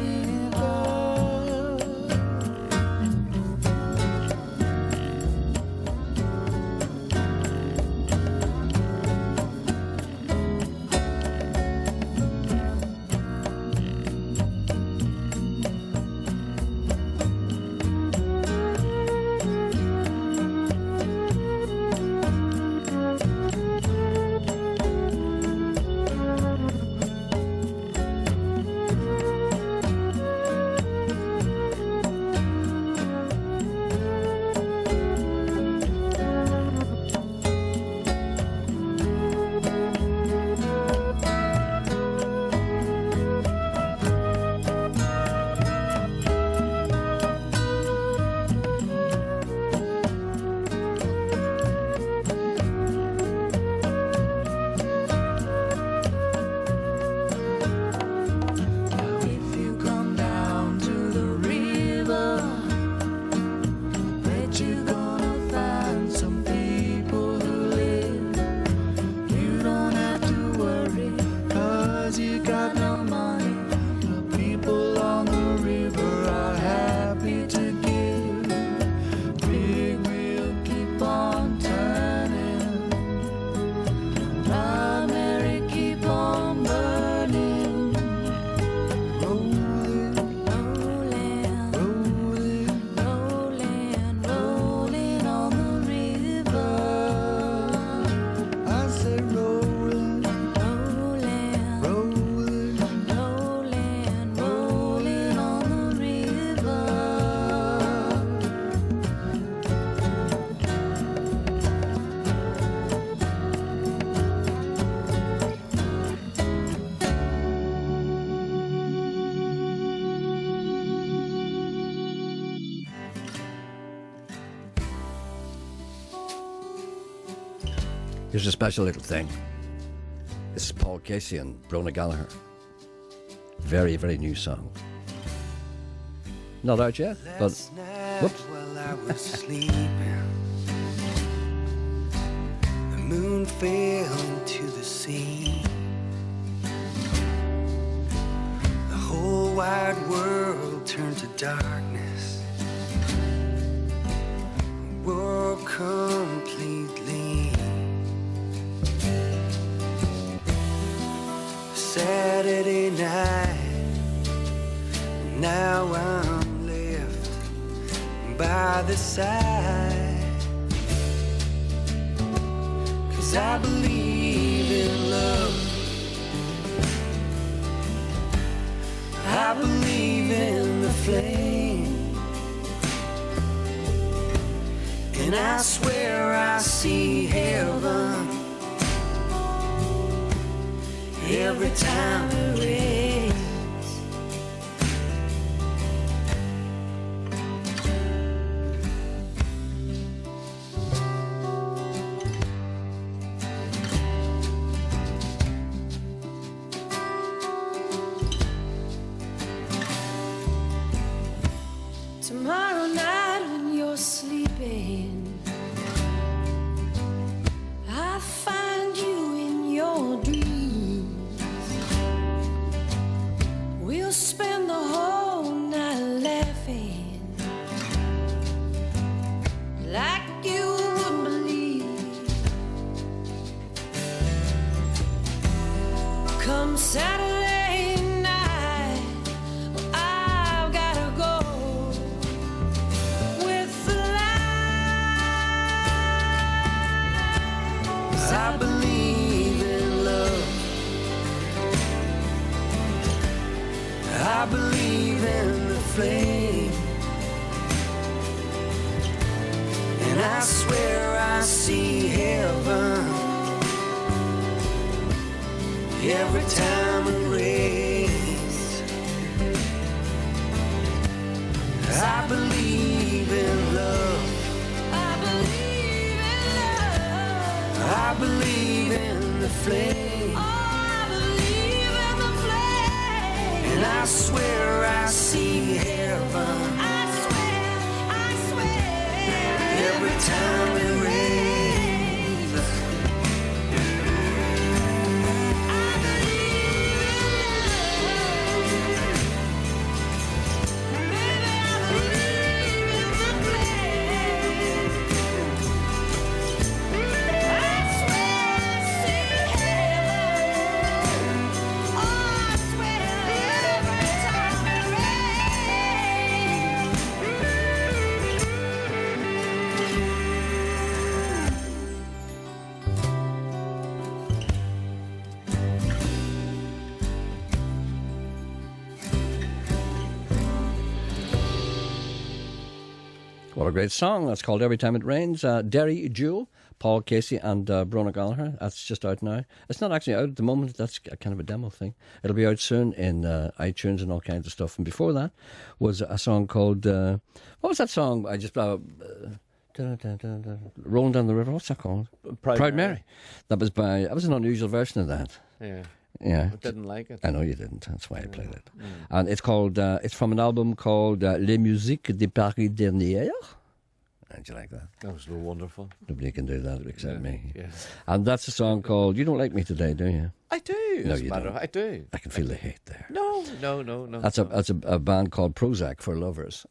Here's a special little thing. This is Paul Casey and Brona Gallagher. Very, very new song. Not out yet, but whoops. While I was sleeping, the moon fell into the sea. The whole wide world turned to darkness. The world completely. Saturday night, now I'm left by the side. 'Cause I believe in love, I believe in the flame, and I swear I see heaven every time it rains. Tomorrow night when you're sleeping, I find you in your dreams. We'll spend the whole night laughing like you wouldn't believe. Come Saturday night, I've gotta go with the light. 'Cause I believe in love, I believe in the flame, and I swear I see heaven every time it rains. I believe in love, I believe in love, I believe in the flame, I believe in the flame, and I swear I see heaven, I swear, every time it rains. What a great song. That's called Every Time It Rains. Derry Jewel, Paul Casey and Brona Gallagher. That's just out now. It's not actually out at the moment. That's a kind of a demo thing. It'll be out soon in iTunes and all kinds of stuff. And before that was a song called... what was that song? I just... Rolling Down the River. What's that called? Proud Mary. That was an unusual version of that. Yeah. Yeah. I didn't like it. I know you didn't. That's why I played it. And it's called. It's from an album called Les Musiques de Paris Dernière. How'd you like that? That was so wonderful. Nobody can do that except me. Yeah. And that's a song called "You Don't Like Me Today," do you? I do. No, as a you matter don't. of- I do. I can feel the hate there. No. That's a band called Prozac for lovers.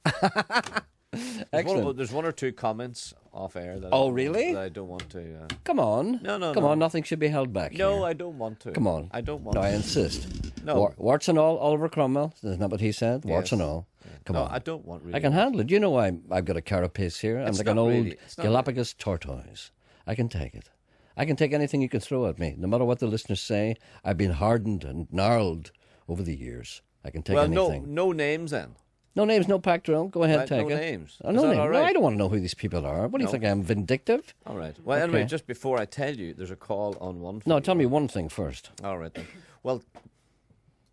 Excellent. There's one or two comments off air that. Oh, really? That I don't want to. Come on. No. Come on, nothing should be held back. No, here. I don't want to. Come on. I don't want No, to. I insist. No. Warts and all, Oliver Cromwell. Isn't that what he said? Warts Yes. and all. Come No, on. I don't want really. I can handle it. You know I've got a carapace here. I'm It's like not an old really- it's not Galapagos tortoise. I can take it. I can take anything you can throw at me. No matter what the listeners say, I've been hardened and gnarled over the years. I can take Well, anything. no names then. No names, no pack drill. Go ahead, Right, take no it. names. Oh, Is no that names. all No, right? I don't want to know who these people are. What do you No. think? I'm vindictive? All right. Well, anyway, Okay. just before I tell you, there's a call on one. No, tell me one thing first. All right then. Well,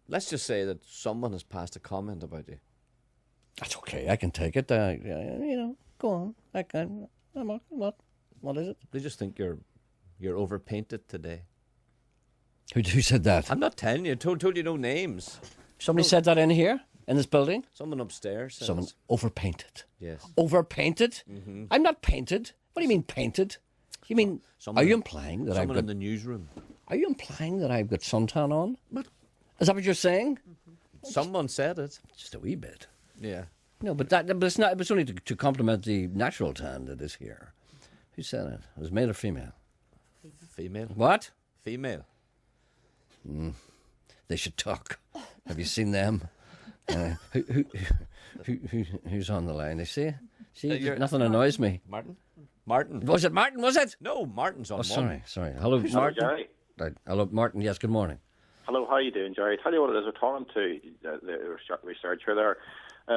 let's just say that someone has passed a comment about you. That's okay. I can take it. Go on. I can. What is it? They just think you're You're overpainted today. Who said that? I'm not telling you. Told you no names. Somebody said that in here, in this building? Someone upstairs. Says. Someone overpainted. Yes. Overpainted? Mm-hmm. I'm not painted. What do you mean painted? You mean, are you implying that I've got... Someone in the newsroom. Are you implying that I've got suntan on? What? Is that what you're saying? Someone said it. Just a wee bit. Yeah. No, but it's not. It was only to compliment the natural tan that is here. Who said it? It was male or female? Female. What? Female. They should talk. Have you seen them? Who's on the line? They see, nothing annoys me. Martin. Was it Martin? Was it? No, Martin's on. Sorry. Hello, Martin. Gerry. Right. Hello, Martin. Yes. Good morning. Hello, how are you doing, Gerry? Tell you what it is. We're talking to the researcher there.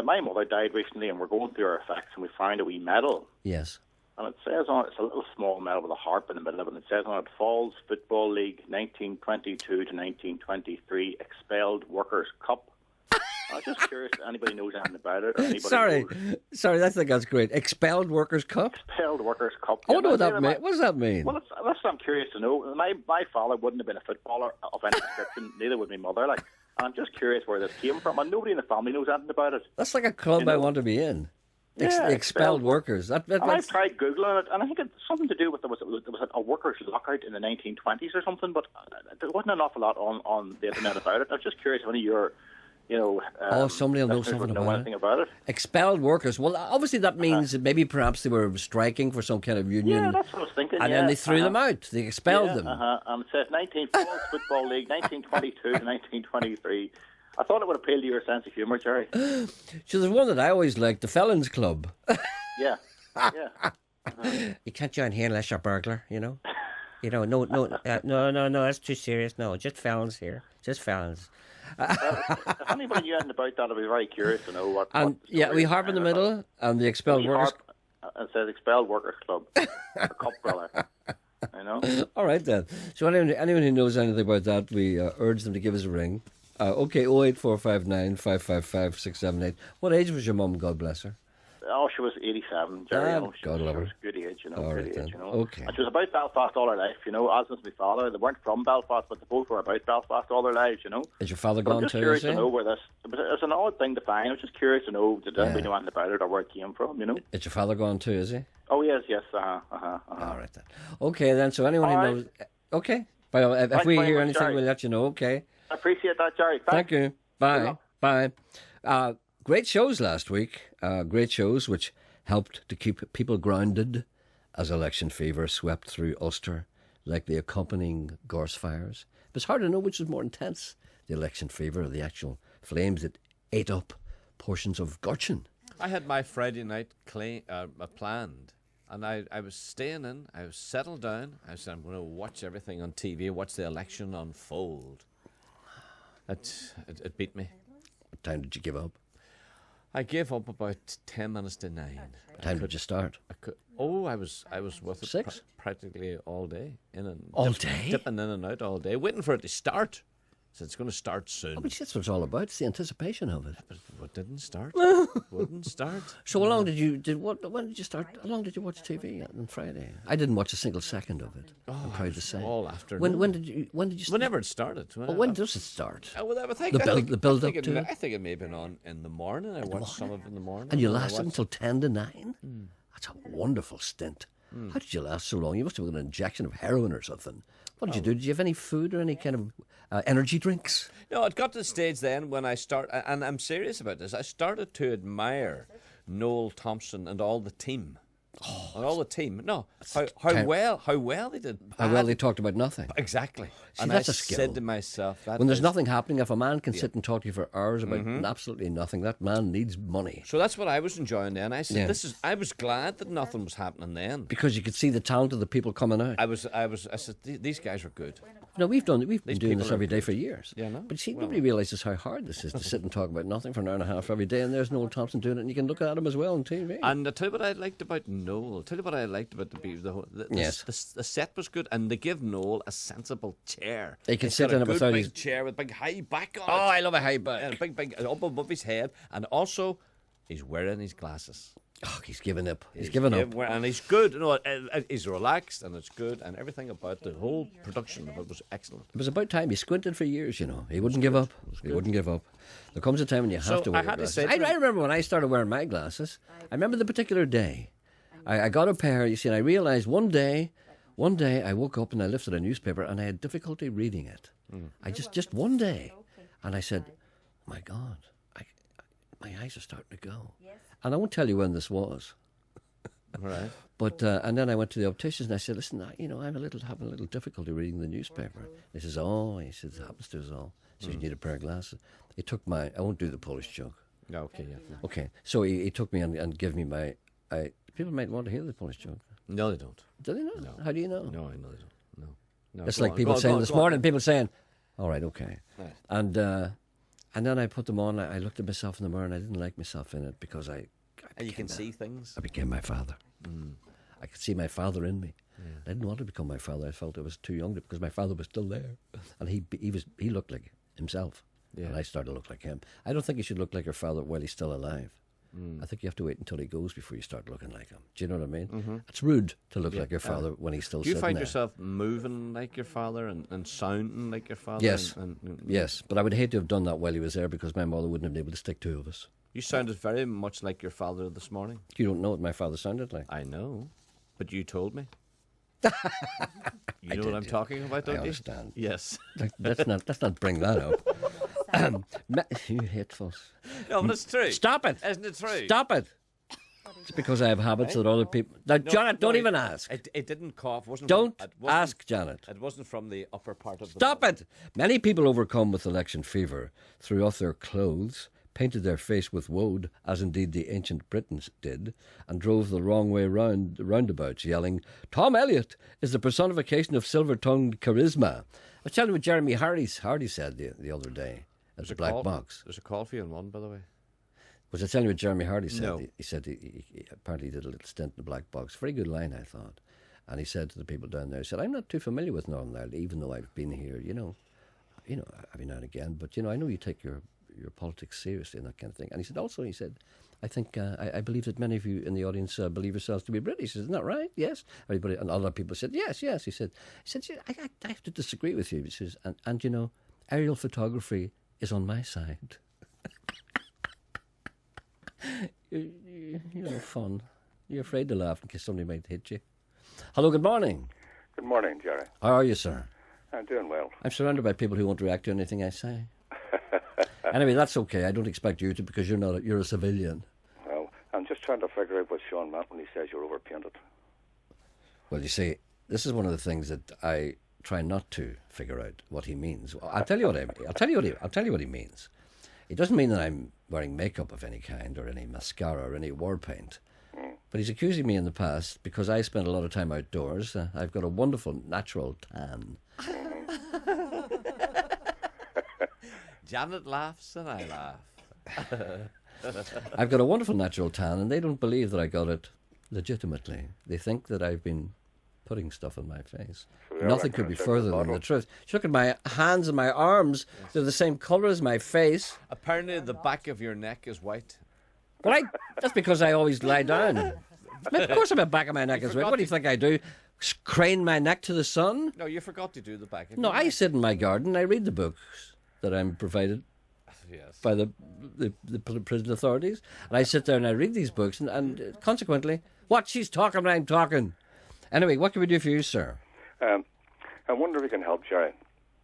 My mother died recently, and we're going through her effects, and we found a wee medal. Yes. And it says on it's a little small medal with a harp in the middle of it. And it says on it, Falls Football League 1922 to 1923 Expelled Workers' Cup. I was just curious if anybody knows anything about it. Or anybody Sorry, I think that's great. Expelled Workers' Cup? Expelled Workers' Cup. I wonder what that means. What does that mean? Well, that's what I'm curious to know. My father wouldn't have been a footballer of any description, neither would my mother. And I'm just curious where this came from, and nobody in the family knows anything about it. That's like a club I want to be in. Expelled workers. I've tried Googling it, and I think it's something to do with there was a workers' lockout in the 1920s or something, but there wasn't an awful lot on the internet about it. I was just curious if any of your somebody will know something about it. Expelled workers. Well, obviously that means that maybe perhaps they were striking for some kind of union. Yeah, that's what I was thinking. And then they threw them out. They expelled them. And it says 19 Falls Football League, 1922 to 1923. I thought it would appeal to your sense of humour, Gerry. So there's one that I always liked, the Felons Club. Yeah. You can't join here unless you're a burglar, you know. No, that's too serious. No, just felons here. Just felons. If anybody knew anything about that, I'd be very curious to know what we harp in the middle, and the Expelled Workers. It says Expelled Workers Club. A cup, brother. You know? All right, then. So anyone who knows anything about that, we urge them to give us a ring. Okay, 08459 555 678. What age was your mum, God bless her? Oh, she was 87, Gerry. God love her. She was good age, you know. All good right, age, then. you know. Okay. And she was about Belfast all her life, you know, as was my father. They weren't from Belfast, but they both were about Belfast all their lives, you know. Is your father But gone I'm just too? curious to know where this... But it's an odd thing to find. I was just curious to know, did anybody know anything about it or where it came from, you know? Is your father gone too, is he? Oh, yes. All right, then. Okay, then, so anyone who knows... Okay. Well, if we hear anything, Gerry, we'll let you know, okay? I appreciate that, Gerry. Thank you. Bye. Bye. Great shows last week. Great shows which helped to keep people grounded as election fever swept through Ulster like the accompanying gorse fires. It was hard to know which was more intense, the election fever or the actual flames that ate up portions of Gorchin. I had my Friday night planned, and I was staying in, I was settled down. I said, I'm going to watch everything on TV, watch the election unfold. It beat me. What time did you give up? I gave up about 10 minutes to 9. What time did you start? I was with it 6? Practically all day. Dipping in and out all day, waiting for it to start. So it's going to start soon. Oh, but that's what it's all about. It's the anticipation of it. But it didn't start. Wouldn't start. So how long did you when did you start? How long did you watch TV on Friday? I didn't watch a single second of it. I'm proud to say. All afternoon. When did you? Whenever it started. When does it start? The build up to it. I think it may have been on in the morning. I watched some of it in the morning. And you lasted until 10 to 9. That's a wonderful stint. How did you last so long? You must have got an injection of heroin or something. What did you do? Did you have any food or any kind of energy drinks? No, it got to the stage then when I and I'm serious about this, I started to admire Noel Thompson and all the team. No, how well they did. How well they talked about nothing. Exactly. See, and that's I a skill. said to myself, when there's nothing happening, if a man can sit and talk to you for hours about absolutely nothing, that man needs money. So that's what I was enjoying then. I said, I was glad that nothing was happening then. Because you could see the talent of the people coming out. I said, these guys are good. No, we've been doing this every day for years. Yeah, no? But see, nobody realises how hard this is to sit and talk about nothing for an hour and a half every day, and there's Noel Thompson doing it, and you can look at him as well on TV. And I'll tell you what I liked about Noel. I'll tell you what I liked about the set was good, and they give Noel a sensible chair. He can sit in it without his chair with big high back on it. Oh, I love a high back. And big up above his head, and also He's wearing his glasses. Oh, he's given up. He's given up. And he's good. No, he's relaxed and it's good. And everything about the whole production of it was excellent. It was about time. He squinted for years, you know. He wouldn't give up. He wouldn't give up. There comes a time when you have to wear your glasses. I remember when I started wearing my glasses. I remember the particular day. I got a pair, you see, and I realised one day I woke up and I lifted a newspaper and I had difficulty reading it. I just one day. And I said, my God, my eyes are starting to go. And I won't tell you when this was. Right. But and then I went to the optician and I said, listen, I'm having a little difficulty reading the newspaper. He says, it happens to us all. So you need a pair of glasses. He took I won't do the Polish joke. Okay, yeah. Okay, so he took me and gave me my. People might want to hear the Polish joke. No, they don't. Do they not? No. How do you know? No, I know they don't. No. It's like people saying this morning. People saying, "All right, okay," and then I put them on. I looked at myself in the mirror and I didn't like myself in it because And you can see things. I became my father. I could see my father in me. Yeah. I didn't want to become my father. I felt I was too young because my father was still there, and he looked like himself, and I started to look like him. I don't think you should look like your father while he's still alive. I think you have to wait until he goes before you start looking like him. Do you know what I mean? Mm-hmm. It's rude to look like your father when he's still sitting there. Do you find there. yourself moving like your father and sounding like your father? Yes. Yes, but I would hate to have done that while he was there because my mother wouldn't have been able to stick two of us. You sounded very much like your father this morning. You don't know what my father sounded like. I know, but you told me. You know what I'm talking about, don't you? I understand. Yes. Let's not bring that up. You hateful. No, but it's true. Stop it. Isn't it true? Stop it. It's because I have habits that other people... Now, Janet, don't even ask. It didn't cough. Don't ask, Janet. It wasn't from the upper part of the... Stop it. Many people overcome with election fever threw off their clothes, painted their face with woad, as indeed the ancient Britons did, and drove the wrong way round the roundabouts, yelling, "Tom Elliot is the personification of silver-tongued charisma." I was telling you what Jeremy Hardy said the other day at the Black Box. There's a call for you in one, by the way. Was I telling you what Jeremy Hardy said? No. He said he apparently did a little stint in the Black Box. Very good line, I thought. And he said to the people down there, he said, "I'm not too familiar with Northern Ireland, even though I've been here, every now and again. But, I know you take your politics seriously and that kind of thing." And he said, "I think, I believe that many of you in the audience believe yourselves to be British. Isn't that right?" Yes. Everybody, and other people said, yes. He said, I have to disagree with you. He says, and aerial photography is on my side. You're fun. You're afraid to laugh in case somebody might hit you. Hello, good morning. Good morning, Gerry. How are you, sir? I'm doing well. I'm surrounded by people who won't react to anything I say. Anyway, that's okay. I don't expect you to because you're a civilian. Well, I'm just trying to figure out what Sean meant when he says you're overpainted. Well, you see, this is one of the things that I try not to figure out what he means. I'll tell you what I mean. I'll tell you what he means. It doesn't mean that I'm wearing makeup of any kind or any mascara or any war paint. But he's accusing me in the past because I spend a lot of time outdoors. I've got a wonderful natural tan. Janet laughs and I laugh. I've got a wonderful natural tan, and they don't believe that I got it legitimately. They think that I've been putting stuff on my face. So nothing could be further than the truth. Look at my hands and my arms. Yes. They're the same colour as my face. Apparently the back of your neck is white. Well, that's because I always lie down. Of course the back of my neck is white. What do you think I do? Crane my neck to the sun? No, you forgot to do the back of No, your I neck. sit in my garden. I read the books that I'm provided by the prison authorities. And I sit there and I read these books. And consequently, what? She's talking when I'm talking. Anyway, what can we do for you, sir? I wonder if you can help, Gerry.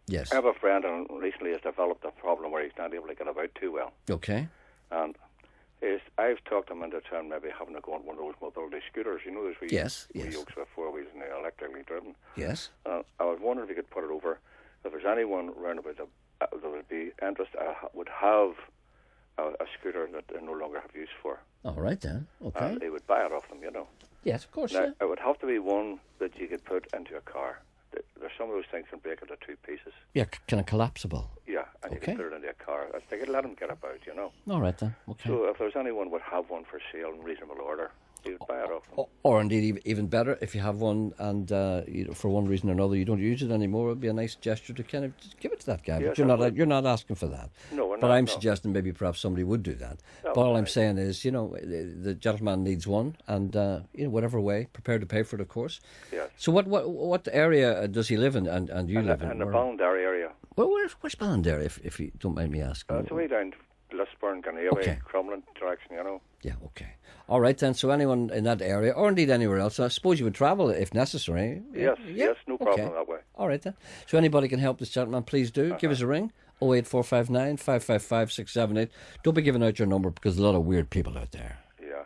Yes. I have a friend and recently has developed a problem where he's not able to get about too well. Okay. And I've talked him into town maybe having to go on one of those mobility scooters. You know those wee yokes with four wheels and they're electrically driven. Yes. I was wondering if you could put it over. If there's anyone around about that would be interested, would have a scooter that they no longer have use for. All right then. Okay. And he would buy it off them, Yes, of course. Now, it would have to be one that you could put into a car. There's some of those things can break into two pieces. Yeah, kind of collapsible. Yeah, and you can put it into a car. They could let them get about, All right then. Okay. So if there's anyone would have one for sale in reasonable order, You'd buy it off them. Or indeed, even better, if you have one and for one reason or another you don't use it anymore, it'd be a nice gesture to kind of just give it to that guy. Yes, But you're not asking for that. No, we're but not, I'm no. suggesting maybe perhaps somebody would do that. No, But all I'm saying is, the gentleman needs one, and whatever way, prepared to pay for it, of course. Yes. So what area does he live in, and you live in? In the Ballandary area. Well, where's Ballandary, if you don't mind me asking? It's way down Lisburn, kind of away, Crumlin direction, Yeah, okay. All right, then. So anyone in that area, or indeed anywhere else, I suppose you would travel if necessary. Yes, no problem that way. All right, then. So anybody can help this gentleman, please do. Give us a ring. 08459 555 678. Don't be giving out your number because there's a lot of weird people out there. Yeah.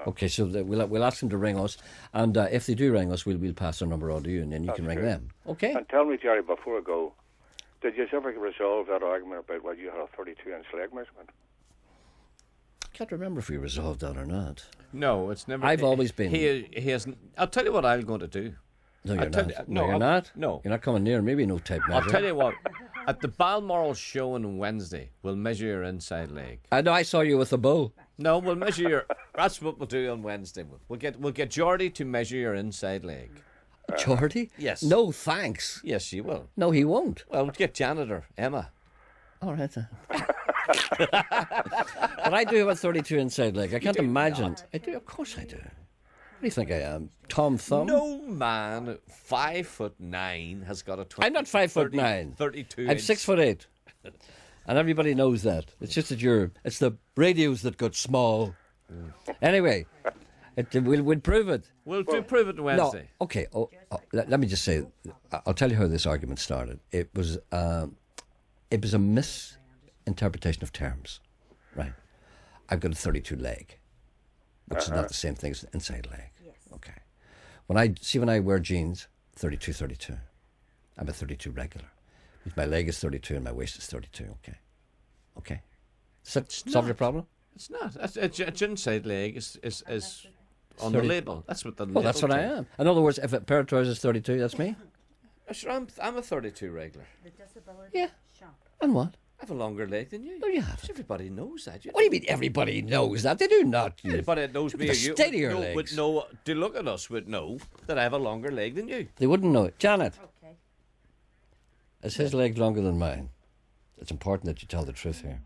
Okay, so we'll ask them to ring us, and if they do ring us, we'll pass their number on to you, and then you can ring them. Okay? And tell me, Gerry, before I go, did you ever resolve that argument about whether you had a 32-inch leg measurement? I can't remember if we resolved that or not. No, it's never. I've always been. He hasn't. I'll tell you what I'm going to do. No, you're not. No, you're not. No, you're not coming near. Maybe no tape measure. I'll tell you what. At the Balmoral show on Wednesday, we'll measure your inside leg. I know. I saw you with the bow. No, we'll measure your. That's what we'll do on Wednesday. We'll get Geordie to measure your inside leg. Geordie? Yes. No, thanks. Yes, she will. No, he won't. Well, we'll get janitor Emma. All right. But I do have a 32 inside leg. I can't imagine. Not. I do. Of course I do. What do you think I am? Tom Thumb? No man 5'9" has got a 20. I'm not 5'9". 32. I'm 6'8". And everybody knows that. It's just that it's the radios that got small. Anyway, we'll prove it. We'll prove it Wednesday. No, okay. Let me just say, I'll tell you how this argument started. It was a misinterpretation of terms. Right. I've got a 32 leg, which is not the same thing as an inside leg. Yes. Okay. When I wear jeans, 32. I'm a 32 regular. If my leg is 32 and my waist is 32. Okay. Does that solve your problem? It's not. It's inside leg is on the label. That's what the label. Well, that's what I am. In other words, if a pair of trousers is 32, that's me. Sure, I'm a 32 regular. The disability shop. And what? I have a longer leg than you. No, you haven't. Everybody knows that. What do you mean everybody knows that? They do not. Anybody that knows me or you state of your legs. would know, to look at us, would know that I have a longer leg than you. They wouldn't know it. Janet. Okay. Is his leg longer than mine? It's important that you tell the truth here.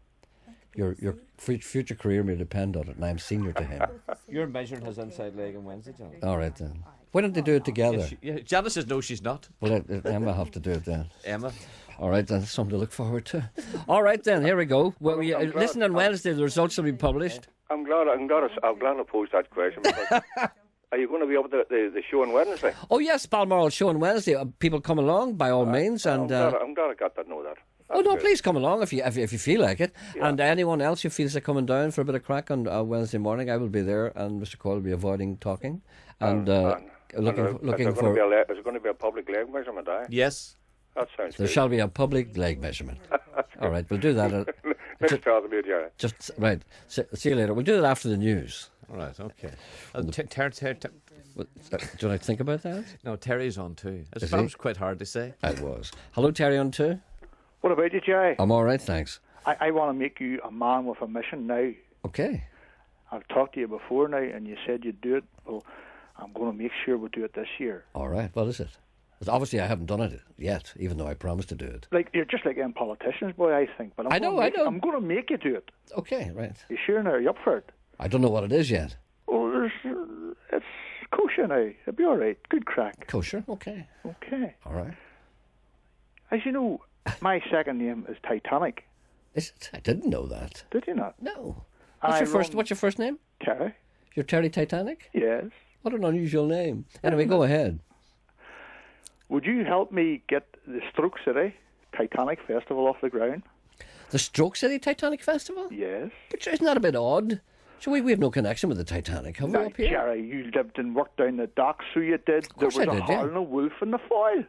Your future career may depend on it, and I'm senior to him. You're measuring his inside leg on Wednesday, John. All right, then. Why don't they do it together? Janet says no, she's not. Well, Emma will have to do it then. Emma. All right, then. Something to look forward to. All right, then. Here we go. Well, listen on Wednesday. The results will be published. I'm glad I posed that question. Because are you going to be up at the show on Wednesday? Oh yes, Balmoral show on Wednesday. People come along by all means, and I'm glad I got that. Know that. Oh no, please come along if you feel like it. Yeah. And anyone else who feels like coming down for a bit of crack on Wednesday morning, I will be there, and Mr. Coyle will be avoiding talking and looking for. Is it going to be a public leg measurement? Yes. That sounds. There shall be a public leg measurement. All right, we'll do that. Next time, Jerry. Just right. See you later. We'll do it after the news. All right. Okay. Do you want to think about that? No, Terry's on too. That was quite hard to say. It was. Hello, Terry on too. What about you, Jerry? I'm all right, thanks. I want to make you a man with a mission now. Okay. I've talked to you before now, and you said you'd do it. Well, I'm going to make sure we do it this year. All right. What is it? Obviously, I haven't done it yet, even though I promised to do it. Like you're just like them politicians, boy. I think, but I know. I'm going to make you do it. Okay, right. You sure now? Are you up for it? I don't know what it is yet. Well, it's kosher now. It'll be all right. Good crack. Kosher. Okay. Okay. All right. As you know, my second name is Titanic. Is it? I didn't know that. Did you not? No. What's your first name? Terry. You're Terry Titanic? Yes. What an unusual name. Anyway, go ahead. Would you help me get the Stroke City Titanic Festival off the ground? The Stroke City Titanic Festival? Yes. But isn't that a bit odd? So we have no connection with the Titanic, have we, up here? Gerry, you lived and worked down the docks, so you did. Of course there was I did, a wolf in the foil.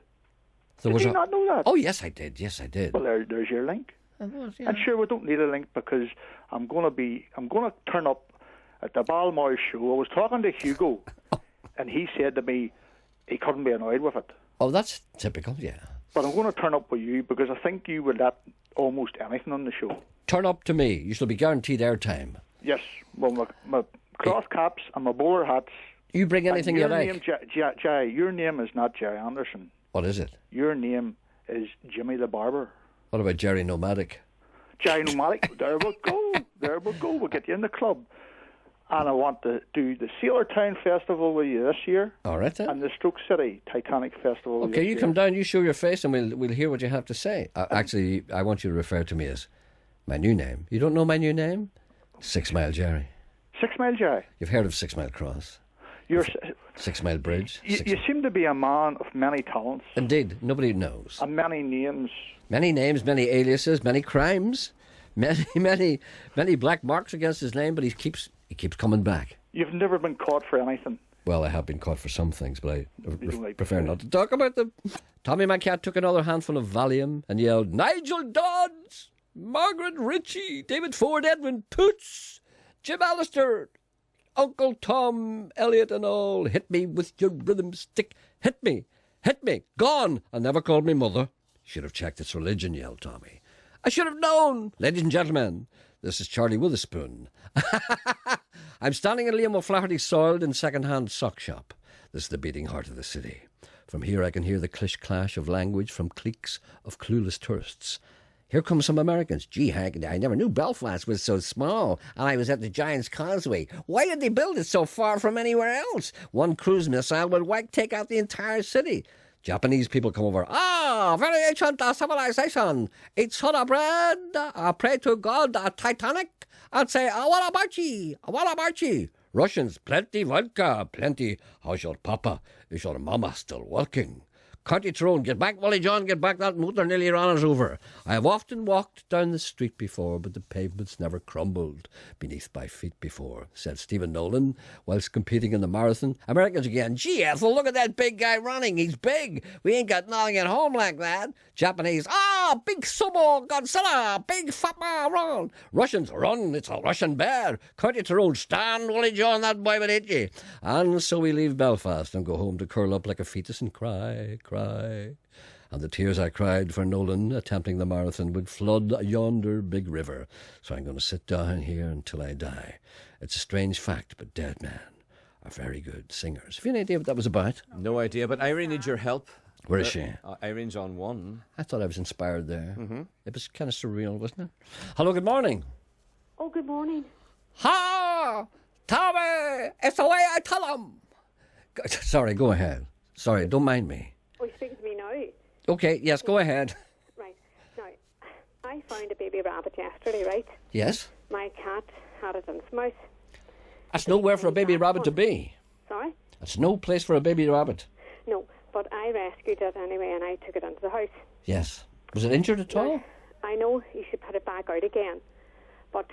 Did you not know that? Oh, yes, I did. Yes, I did. Well, there's your link. Yeah. And sure, we don't need a link because I'm going to turn up at the Balmoral show. I was talking to Hugo, and he said to me he couldn't be annoyed with it. Oh, that's typical, yeah. But I'm going to turn up with you because I think you would let almost anything on the show. Turn up to me. You shall be guaranteed airtime. Yes. Well, cloth caps and my bowler hats. You bring anything you like. Name, Jay, your name is not Jerry Anderson. What is it? Your name is Jimmy the Barber. What about Gerry Nomadic? Jerry Nomadic. There we go. There we go. We'll get you in the club. And I want to do the Sailortown Festival with you this year. All right, then. And the Stoke City Titanic Festival with you Okay, this you year. come down, you show your face, and we'll hear what you have to say. Actually, I want you to refer to me as my new name. You don't know my new name? 6 Mile Gerry. 6 Mile Jerry. You've heard of 6 Mile Cross? You're 6 Mile Bridge? You seem to be a man of many talents. Indeed, nobody knows. And many names. Many names, many aliases, many crimes, many black marks against his name, but he keeps coming back. You've never been caught for anything. Well, I have been caught for some things, but I prefer not to talk about them. Tommy my cat took another handful of Valium and yelled, Nigel Dodds, Margaret Ritchie, David Ford, Edwin Poots, Jim Allister, Uncle Tom, Elliot and all. Hit me with your rhythm stick. Hit me. Gone. And never called me mother. Should have checked its religion, yelled Tommy. I should have known. Ladies and gentlemen, this is Charlie Witherspoon. I'm standing in Liam O'Flaherty's soiled and second-hand sock shop. This is the beating heart of the city. From here I can hear the clish-clash of language from cliques of clueless tourists. Here come some Americans. Gee, Hank, I never knew Belfast was so small. And I was at the Giant's Causeway. Why did they build it so far from anywhere else? One cruise missile would take out the entire city. Japanese people come over. Very ancient civilization. Eat soda bread, pray to God, Titanic, and say, awarabachi. Russians, plenty vodka, plenty. How's your papa? Is your mama still working? County Tyrone, get back, Willie John, get back, that motor nearly ran us over. I have often walked down the street before, but the pavements never crumbled beneath my feet before, said Stephen Nolan, whilst competing in the marathon. Americans again, gee, Ethel, look at that big guy running, he's big. We ain't got nothing at home like that. Japanese, big sumo, Godzilla, big fapa, run. Russians, run, it's a Russian bear. County Tyrone, stand, Willie John, that boy will hit you. And so we leave Belfast and go home to curl up like a fetus and cry. And the tears I cried for Nolan attempting the marathon would flood yonder big river. So I'm going to sit down here until I die. It's a strange fact, but dead men are very good singers. Have you any idea what that was about? No idea, but Irene needs your help. Where is she? Irene's on one. I thought I was inspired there. Mm-hmm. It was kind of surreal, wasn't it? Hello, good morning. Oh, good morning. Ha! Tommy! It's the way I tell them! Sorry, go ahead. Sorry, don't mind me. Oh, you're speaking to me now? Okay, yes, go ahead. Right. Now, I found a baby rabbit yesterday, right? Yes? My cat had it in its mouth. That's nowhere for a baby rabbit to be. Sorry? That's no place for a baby rabbit. No, but I rescued it anyway and I took it into the house. Yes. Was it injured at all? I know you should put it back out again, but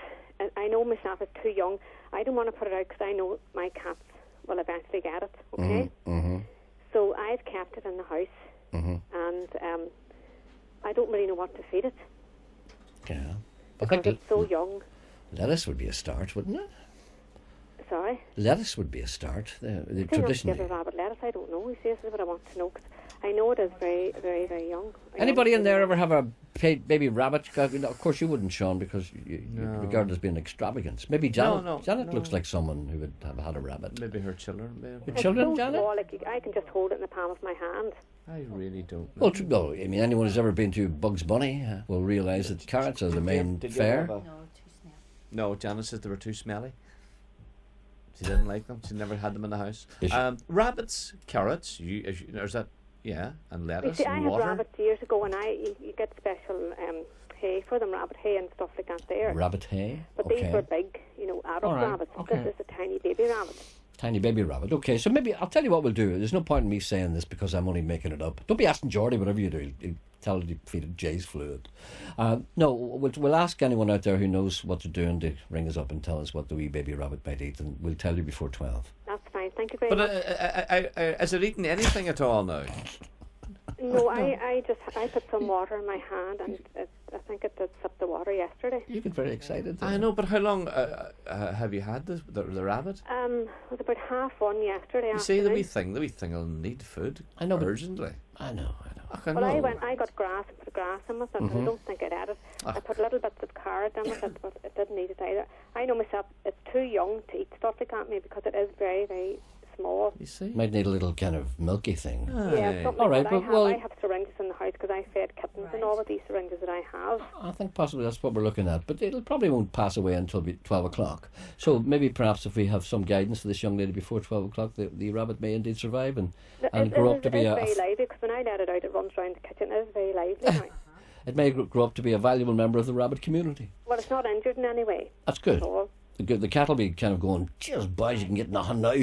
I know myself it's too young. I don't want to put it out because I know my cats will eventually get it, okay? Mm-hmm. So I've kept it in the house, and I don't really know what to feed it. Yeah. Because it's so young. Lettuce would be a start, wouldn't it? Sorry? Lettuce would be a start. Traditionally. Traditionally. Give a rabbit lettuce, I don't know. You see, this is what I want to know, because I know it is very, very, very young. Anybody in there ever have a baby rabbit? Of course you wouldn't, Sean, because you regard it as being extravagance. Maybe Janet. No, Janet looks like someone who would have had a rabbit. Maybe her children. Her children, so Janet? Small, like I can just hold it in the palm of my hand. I really don't know. Well, I mean, anyone who's ever been to Bugs Bunny will realise that carrots are the main fare. No, Janet says they were too smelly. She didn't like them. She never had them in the house. Rabbits, carrots, is that, yeah, and lettuce you see, and I water. had rabbits years ago, and you get special hay for them, rabbit hay and stuff like that there. Rabbit hay? But okay. these were big, adult rabbits. Okay. This is a tiny baby rabbit. Tiny baby rabbit. Okay, so maybe I'll tell you what we'll do. There's no point in me saying this because I'm only making it up. Don't be asking Geordie whatever you do. He'll tell you to feed it Jay's fluid. No, we'll ask anyone out there who knows what to do and to ring us up and tell us what the wee baby rabbit might eat, and we'll tell you before 12. That's fine. Thank you very much. But is it eating anything at all now? No, I put some water in my hand, and I think it did sip the water yesterday. You get very excited. I know, but how long have you had the rabbit? It was about 1:30 yesterday. You see, the wee thing will need food. I know, urgently. I know. Well, I got grass and put grass in with it, but I don't think I'd add it. Ah. I put little bits of carrot in with it, but it didn't need it either. I know myself, it's too young to eat stuff like that, maybe, because it is very, very small. You see? Might need a little kind of milky thing. Yeah, something All like right, that. but I have syringes in the house because I fed kittens and all of these syringes that I have. I think possibly that's what we're looking at, but it'll probably won't pass away until 12 o'clock. So maybe perhaps if we have some guidance for this young lady before 12 o'clock, the rabbit may indeed survive and grow up to be It's very lively, because when I let it out, it runs around the kitchen. It is very lively now. It may grow up to be a valuable member of the rabbit community. Well, it's not injured in any way. That's good. at all. The cat will be kind of going, cheers, boys, you can get nothing now.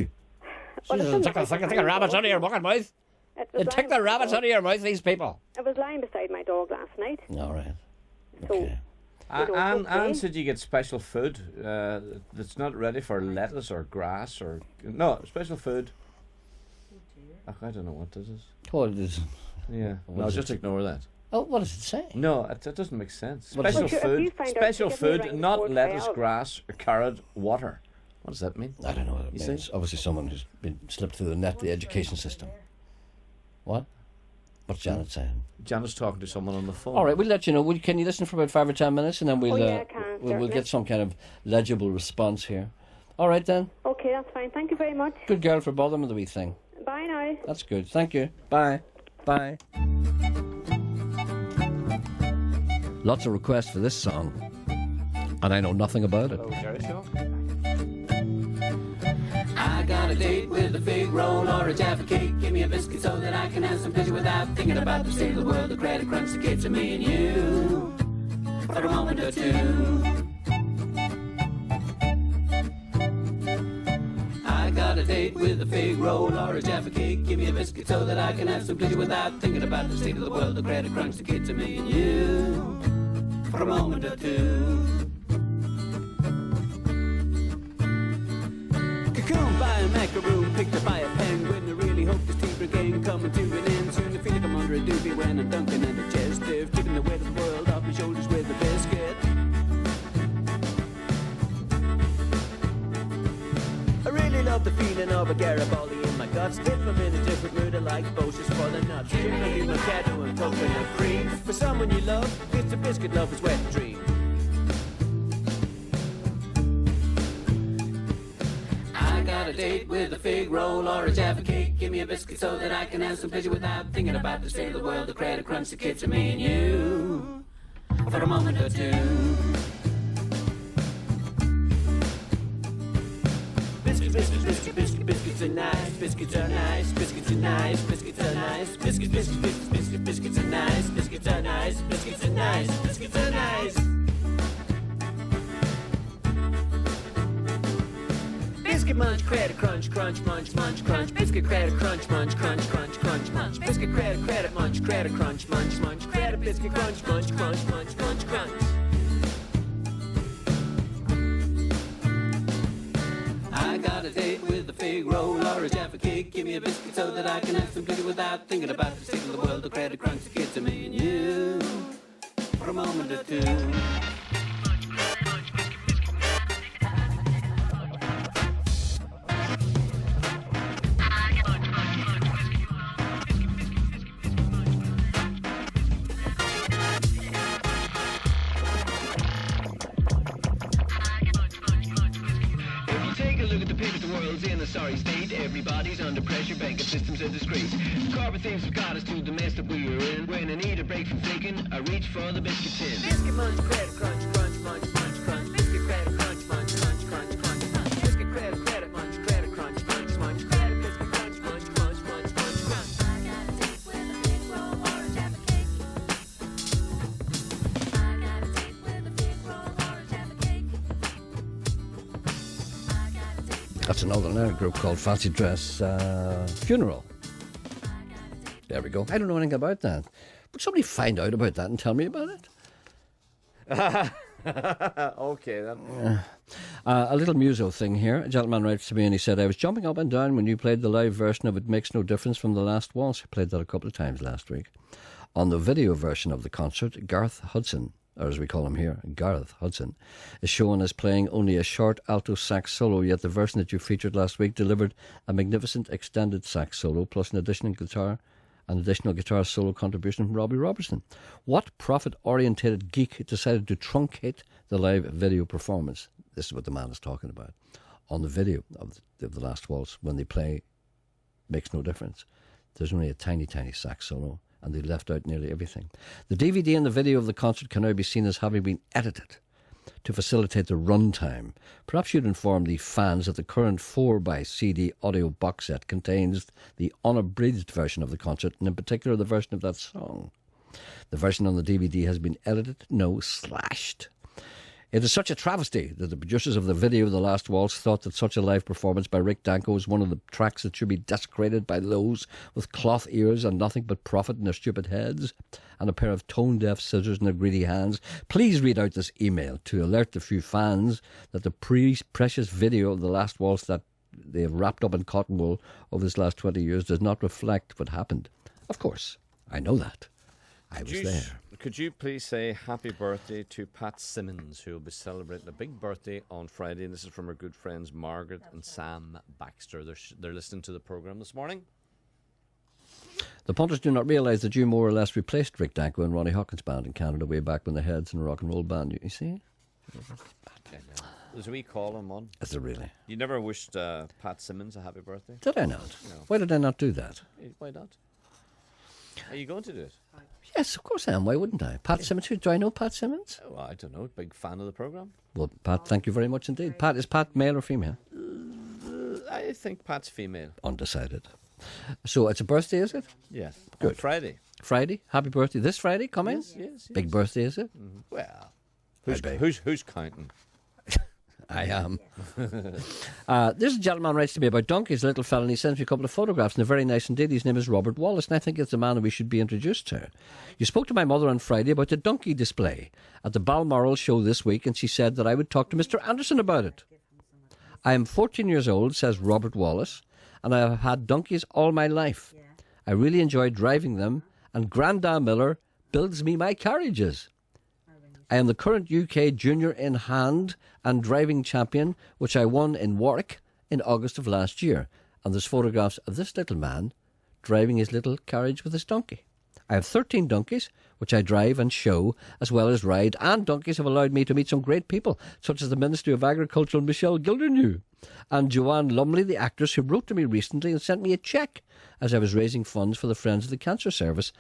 Well, Jesus, take the rabbits out of your fucking mouth. Take the rabbits out of your mouth, these people. It was lying beside my dog last night. All right. So, Anne said you get special food that's not ready for lettuce or grass or... No, special food. I don't know what this is. Oh, it is. Yeah. What No, is just it? ignore that. Oh, what does it say? No, it doesn't make sense. What is Special it? If food, you find out, special give me a food, ring not before lettuce, 12. grass, carrot, water. What does that mean? I don't know what it You means. see? Obviously someone who's been slipped through the net, the education system. What? What's Janet saying? Janet's talking to someone on the phone. All right, we'll let you know. Can you listen for about 5 or 10 minutes, and then we'll I can, we'll certainly. get some kind of legible response here. All right then. Okay, that's fine. Thank you very much. Good girl for bothering with the wee thing. Bye now. That's good. Thank you. Bye. Bye. Lots of requests for this song, and I know nothing about it. Oh, Gerry Show? I got a date with a fig roll or a Jaffa cake. Give me a biscuit so that I can have some pleasure without thinking about the state of the world. The credit crunch, the kids, and me and you for a moment or two. I got a date with a fig roll or a Jaffa cake. Give me a biscuit so that I can have some pleasure without thinking about the state of the world. The credit crunch, the kids, and me and you for a moment or two. Cocoon by a macaroon, picked up by a penguin. I really hope this tea brigade coming to an end soon. I feel like I'm under a doobie when I'm dunking in the chest. They've taken the weight of the world off my shoulders with a biscuit. I really love the feeling of a Garibaldi in my guts. If I'm in a different mood, I like Boses for the nuts. Generally, Macado and coconut cream. For someone you love, it's a biscuit lover's wet dream. I got a date with a fig roll or a Jaffa cake. Give me a biscuit so that I can have some pleasure without thinking about the state of the world. The credit crunch, the kids, and me and you for a moment or two. Biscuits are nice, biscuits are nice, biscuits are nice, biscuits are nice, biscuits are nice, biscuits are nice, biscuits are nice, biscuits are nice. Biscuit munch, credit crunch, crunch, munch, munch, crunch, biscuit credit crunch, munch, crunch, crunch, crunch, munch, biscuit credit munch, credit crunch, munch, munch, credit biscuit crunch, munch, crunch, munch, munch, crunch. I got a date with a fig roll or a Jaffa cake. Give me a biscuit so that I can have some pleasure without thinking about the state of the world. The credit crunch, the kids, and me and you for a moment or two. Sorry state, everybody's under pressure, banking system's a disgrace. Corporate things have got us to the mess that we are in. When I need a break from thinking, I reach for the biscuit tin. Biscuit munch, credit crunch, crunch, munch, munch, crunch. Biscuit credit crunch, munch, crunch, crunch, crunch, munch. Biscuit credit munch, credit crunch, munch, munch. Credit biscuit crunch, munch, munch, munch, munch, crunch. I got a date with a fig roll or a Jaffa cake. I got a date with a fig roll or a Jaffa cake. That's another group called Fancy Dress Funeral. There we go. I don't know anything about that. Would somebody find out about that and tell me about it? Okay, then. A little muso thing here. A gentleman writes to me and he said, I was jumping up and down when you played the live version of It Makes No Difference from the last waltz. I played that a couple of times last week. On the video version of the concert, Garth Hudson, or as we call him here, Gareth Hudson, is shown as playing only a short alto sax solo, yet the version that you featured last week delivered a magnificent extended sax solo, plus an additional guitar An additional guitar solo contribution from Robbie Robertson. What profit-orientated geek decided to truncate the live video performance? This is what the man is talking about. On the video of the Last Waltz, when they play, makes no difference. There's only a tiny, tiny sax solo, and they left out nearly everything. The DVD and the video of the concert can now be seen as having been edited to facilitate the runtime. Perhaps you'd inform the fans that the current 4x-CD audio box set contains the unabridged version of the concert, and in particular the version of that song. The version on the DVD has been edited, no, slashed. It is such a travesty that the producers of the video of The Last Waltz thought that such a live performance by Rick Danko was one of the tracks that should be desecrated by those with cloth ears and nothing but profit in their stupid heads, and a pair of tone-deaf scissors in their greedy hands. Please read out this email to alert the few fans that the precious video of The Last Waltz that they have wrapped up in cotton wool over this last 20 years does not reflect what happened. Of course, I know that. I was there. Could you please say happy birthday to Pat Simmons, who will be celebrating a big birthday on Friday? And this is from our good friends Margaret and Sam Baxter. They're listening to the programme this morning. The punters do not realise that you more or less replaced Rick Danko and Ronnie Hawkins' band in Canada way back when the Heads in a rock and roll band. You see? There's a wee call on one. Is there really? You never wished Pat Simmons a happy birthday? Did I not? No. Why did I not do that? Why not? Are you going to do it? Yes, of course I am. Why wouldn't I? Pat Simmons. Do I know Pat Simmons? Oh, I don't know. Big fan of the programme. Well, Pat, thank you very much indeed. Is Pat male or female? I think Pat's female. Undecided. So it's a birthday, is it? Yes. Good. On Friday. Friday? Happy birthday. This Friday coming? Yes. Big birthday, is it? Mm-hmm. Well, who's counting? I am. This gentleman writes to me about donkeys, a little fella, and he sends me a couple of photographs, and they're very nice indeed. His name is Robert Wallace, and I think it's the man that we should be introduced to. You spoke to my mother on Friday about the donkey display at the Balmoral show this week, and she said that I would talk to Mr. Anderson about it. I am 14 years old, says Robert Wallace, and I have had donkeys all my life. I really enjoy driving them, and Grandad Miller builds me my carriages. I am the current UK junior in hand and driving champion, which I won in Warwick in August of last year. And there's photographs of this little man driving his little carriage with his donkey. I have 13 donkeys, which I drive and show, as well as ride, and donkeys have allowed me to meet some great people, such as the Minister of Agriculture, Michelle Gildernew, and Joanne Lumley, the actress, who wrote to me recently and sent me a cheque as I was raising funds for the Friends of the Cancer Friends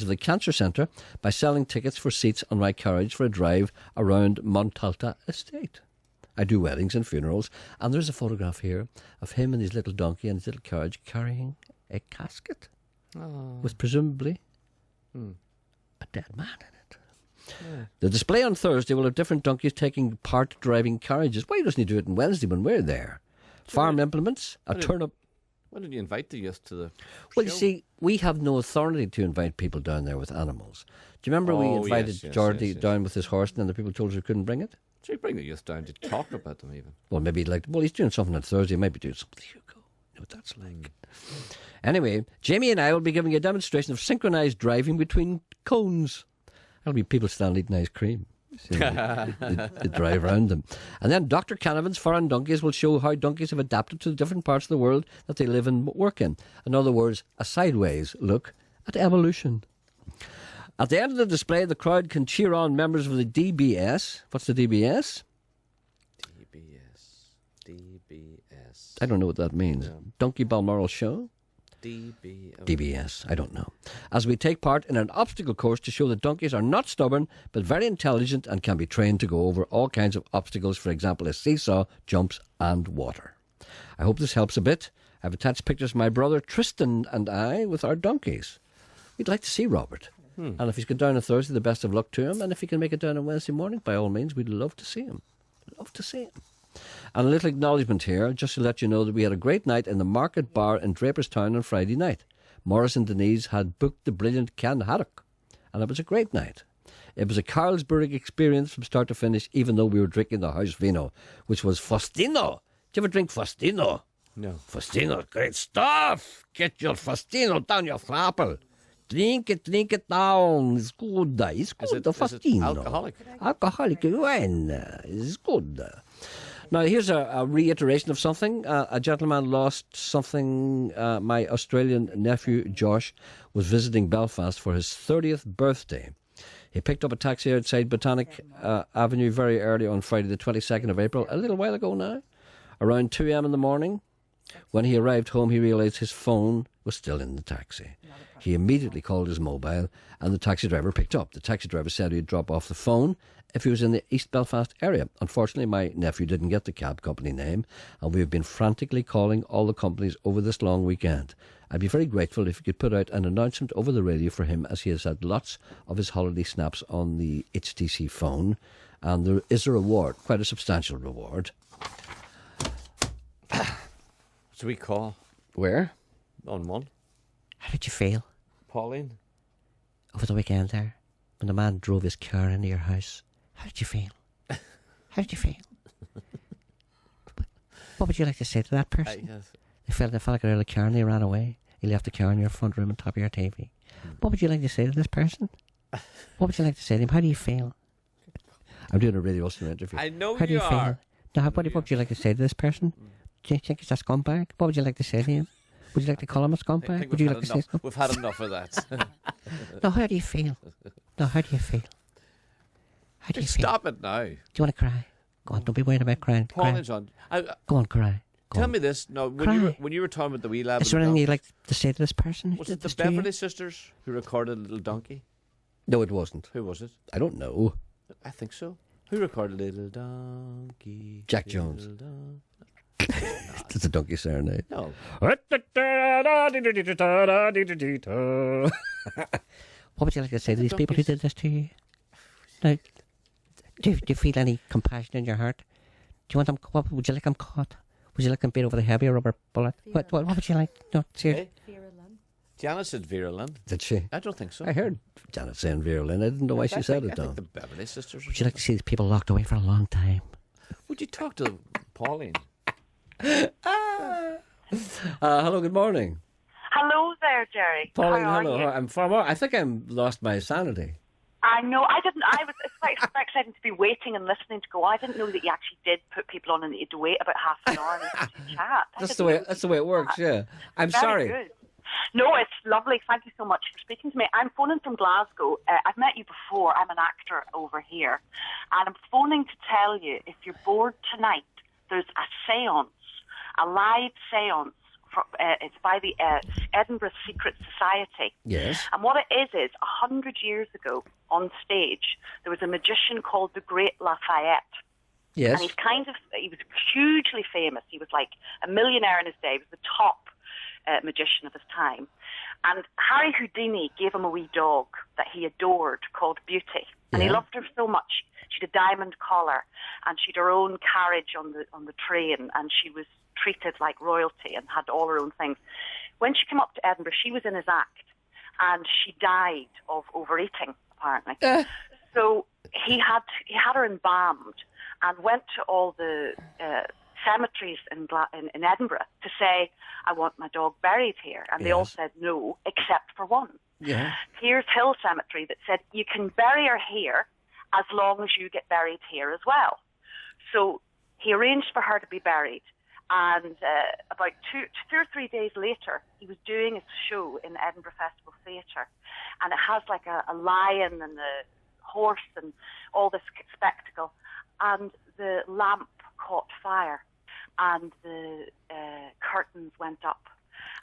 of the Cancer Centre, by selling tickets for seats on my carriage for a drive around Montalta Estate. I do weddings and funerals, and there's a photograph here of him and his little donkey and his little carriage carrying a casket. With presumably a dead man in it. Yeah. The display on Thursday will have different donkeys taking part driving carriages. Why doesn't he do it on Wednesday when we're there? Farm implements, a turnip. Why did you invite the youth to the Well, show? you see, we have no authority to invite people down there with animals. Do you remember we invited Geordie down with his horse, and then the people told us we couldn't bring it? So you bring the youth down to talk about them even. Well, maybe he's doing something on Thursday. He might be doing something. Hugo, you know what that's like. Anyway, Jamie and I will be giving a demonstration of synchronised driving between cones. That'll be people standing eating ice cream. They drive around them. And then Dr. Canavan's foreign donkeys will show how donkeys have adapted to the different parts of the world that they live and work in. In other words, a sideways look at evolution. At the end of the display, the crowd can cheer on members of the DBS. What's the DBS? DBS. I don't know what that means. No. Donkey Balmoral Show? DBS, I don't know. As we take part in an obstacle course to show that donkeys are not stubborn, but very intelligent and can be trained to go over all kinds of obstacles, for example, a seesaw, jumps and water. I hope this helps a bit. I've attached pictures of my brother Tristan and I with our donkeys. We'd like to see Robert. And if he's going down on Thursday, the best of luck to him. And if he can make it down on Wednesday morning, by all means, we'd love to see him. Love to see him. And a little acknowledgement here, just to let you know that we had a great night in the Market Bar in Draperstown on Friday night. Morris and Denise had booked the brilliant Ken Haddock, and it was a great night. It was a Carlsberg experience from start to finish, even though we were drinking the house vino, which was Faustino. Do you ever drink Faustino? No. Faustino, great stuff. Get your Faustino down your flapple. Drink it down. It's good. It's good. Is it Faustino. alcoholic? Alcoholic wine. It's good. Now, here's a reiteration of something. A gentleman lost something. My Australian nephew, Josh, was visiting Belfast for his 30th birthday. He picked up a taxi outside Botanic Avenue very early on Friday, the 22nd of April, a little while ago now, around 2 a.m. in the morning. When he arrived home, he realised his phone was still in the taxi. He immediately called his mobile, and the taxi driver picked up. The taxi driver said he'd drop off the phone if he was in the East Belfast area. Unfortunately, my nephew didn't get the cab company name, and we have been frantically calling all the companies over this long weekend. I'd be very grateful if you could put out an announcement over the radio for him, as he has had lots of his holiday snaps on the HTC phone, and there is a reward, quite a substantial reward. So we call. Where? On one. How did you feel Pauline. over the weekend there when the man drove his car into your house? How did you feel? How did you feel? What would you like to say to that person? The fella got out of the car and they ran away. He left the car in your front room on top of your TV. What would you like to say to this person? What would you like to say to him? How do you feel? I'm doing a Radio Ulster interview. I know How do you are. feel? Now, what would you like to say to this person? Do you think he's a scumbag? What would you like to say to him? Would you like to call him a I scumbag? think Would you like to say something? we've had enough of that. No, how do you feel? No, how do you feel? How do you feel? Stop it now. Do you want to cry? Go on, don't be worried about crying. Cry. Pauline's on. Go on, cry. Tell me this. No, Cry. when you were talking about the wee lad. Is there anything you'd like to say to this person? who Was did it the this to you? Beverly Sisters who recorded Little Donkey? No, it wasn't. Who was it? I don't know. I think so. Who recorded Little Donkey? Jack Jones. It's a donkey serenade. No. What would you like to say to these people who did this to you? Now, do you feel any compassion in your heart? Do you want them? What would you like them caught? Would you like them beat over the head with a rubber bullet? What would you like? No, seriously. Janet said Vera Lynn. Did she? I don't think so. I heard Janet saying Vera Lynn. I didn't know why she said it, I though. think the Beverly Sisters. Would you like to see these people locked away for a long time? Would you talk to Pauline? Hello, good morning. Hello there, Gerry. Pauline, How are hello. you? I'm far more. I think I'm lost my sanity. I know. I didn't. It's quite exciting to be waiting and listening to go. I didn't know that you actually did put people on and that you had to wait about half an hour and to chat. That's the way it works. Yeah. I'm Very sorry. Good. No, it's lovely. Thank you so much for speaking to me. I'm phoning from Glasgow. I've met you before. I'm an actor over here. And I'm phoning to tell you, if you're bored tonight, there's a seance, a live seance. It's by the Edinburgh Secret Society. Yes. And what it is 100 years ago on stage, there was a magician called the Great Lafayette. Yes. And he was hugely famous. He was like a millionaire in his day. He was the top magician of his time. And Harry Houdini gave him a wee dog that he adored called Beauty. And he loved her so much. She had a diamond collar and she had her own carriage on the train, and she was treated like royalty and had all her own things. When she came up to Edinburgh, she was in his act and she died of overeating, apparently. So he had her embalmed and went to all the cemeteries in Edinburgh to say, I want my dog buried here. And they all said no, except for one. Yeah. Here's Hill Cemetery that said, you can bury her here as long as you get buried here as well. So he arranged for her to be buried. And about 2 or 3 days later, he was doing a show in the Edinburgh Festival Theatre. And it has like a lion and a horse and all this spectacle. And the lamp caught fire and the curtains went up.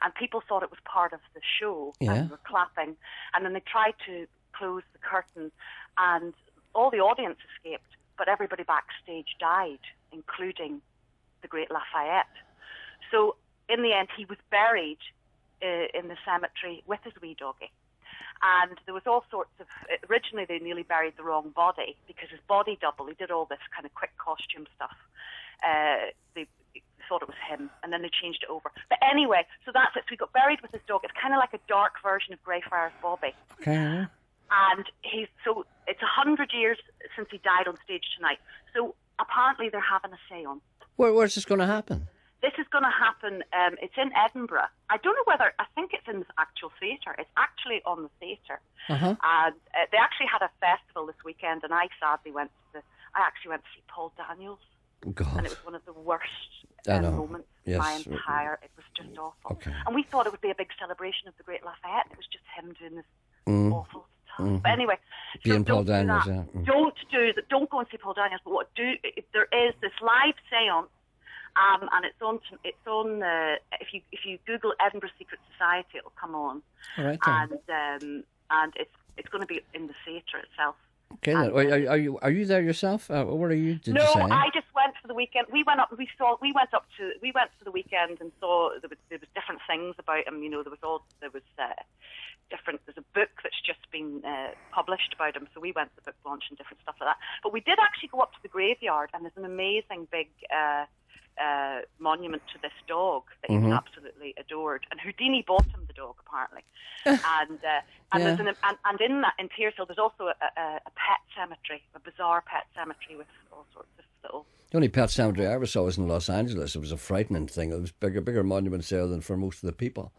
And people thought it was part of the show and were clapping. And then they tried to close the curtain and all the audience escaped, but everybody backstage died, including the Great Lafayette. So in the end, he was buried in the cemetery with his wee doggy. And there was all sorts of... Originally, they nearly buried the wrong body because his body double, he did all this kind of quick costume stuff. They thought it was him, and then they changed it over. But anyway, so that's it. So he got buried with his dog. It's kind of like a dark version of Greyfriars Bobby. Okay. And it's 100 years since he died on stage tonight. So apparently they're having a seance. Where's this going to happen? This is going to happen, it's in Edinburgh. I don't know whether, I think it's in the actual theatre. It's actually on the theatre. Uh-huh. And they actually had a festival this weekend, and I sadly I actually went to see Paul Daniels. God. and it was one of the worst I know. moments Yes. of my entire. It was just awful. Okay. And we thought it would be a big celebration of the Great Lafayette. It was just him doing this awful stuff. Mhm. But anyway, Being Paul don't do Daniels, that. yeah. Don't do that. Don't go and see Paul Daniels. But what do? There is this live séance. And it's on. If you Google Edinburgh Secret Society, it'll come on. All right. And it's going to be in the theatre itself. Okay. Then. Are you there yourself? What are you? Did No, you say? I just went for the weekend. We went for the weekend and saw there was different things about him. You know, there was different. There's a book that's just been published about him. So we went to the book launch and different stuff like that. But we did actually go up to the graveyard, and there's an amazing big monument to this dog that he was absolutely adored. And Houdini bought him the dog, apparently. and there's and in Tears Hill, there's also a pet cemetery, a bizarre pet cemetery with all sorts of little. The only pet cemetery I ever saw was in Los Angeles. It was a frightening thing. It was bigger monuments there than for most of the people.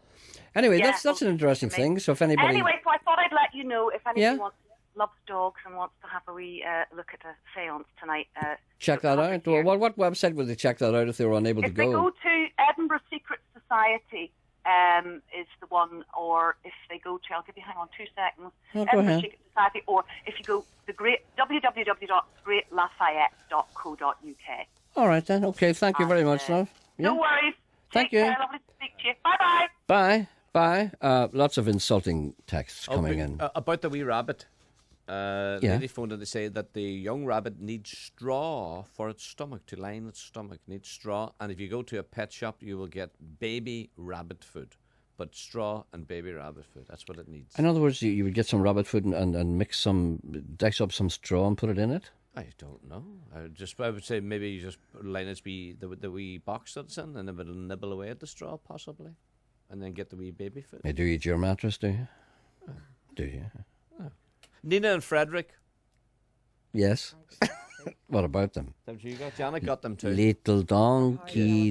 Anyway, Yeah, that's an interesting thing. So if anybody, Anyway, so I thought I'd let you know if anybody loves dogs and wants to have a wee look at a séance tonight. check that out. Well, what website would they check that out if they were unable to If they go to Edinburgh Secret Society, is the one, or if they go to, I'll give you, hang on 2 seconds, Oh, go Edinburgh ahead. Secret Society, or if you go www.greatlafayette.co.uk. All right then. Okay. Thank you very much, love. Yeah. No worries. Thank Take you. care. Lovely to speak to you. Bye-bye. Bye. Bye. Lots of insulting texts coming in. About the wee rabbit. Yeah. Lady phoned in to say that the young rabbit needs straw for its stomach, to line its stomach, needs straw. And if you go to a pet shop, you will get baby rabbit food. But straw and baby rabbit food, that's what it needs. In other words, you would get some rabbit food and dice up some straw and put it in it? I don't know. I would say maybe you just line its the wee box that it's in, and it will nibble away at the straw, possibly. And then get the wee baby food. You do eat your mattress, do you? Do you? Nina and Frederick. Yes. What about them? Don't you got? Janet got them too. Little donkey,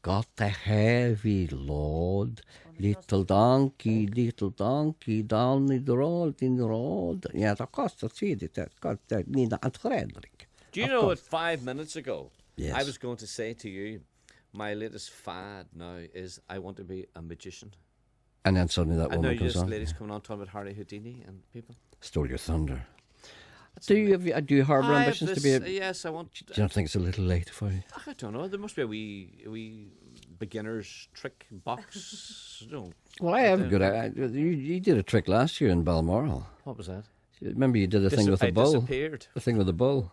got a heavy load. Little donkey, down the road. Yeah, of course, that's it. Got Nina and Frederick. Do you know what 5 minutes ago Yes. I was going to say to you, my latest fad now is I want to be a magician. And then suddenly that I know woman comes just on. ladies coming on talking about Harry Houdini and people. Stole your thunder. Do you harbour ambitions to be a... Yes, I want... Do you not think it's a little late for you? I don't know. There must be a wee beginner's trick box. Well, I have a good... You did a trick last year in Balmoral. What was that? Remember you did a thing with I the bull? disappeared. The thing with the bull.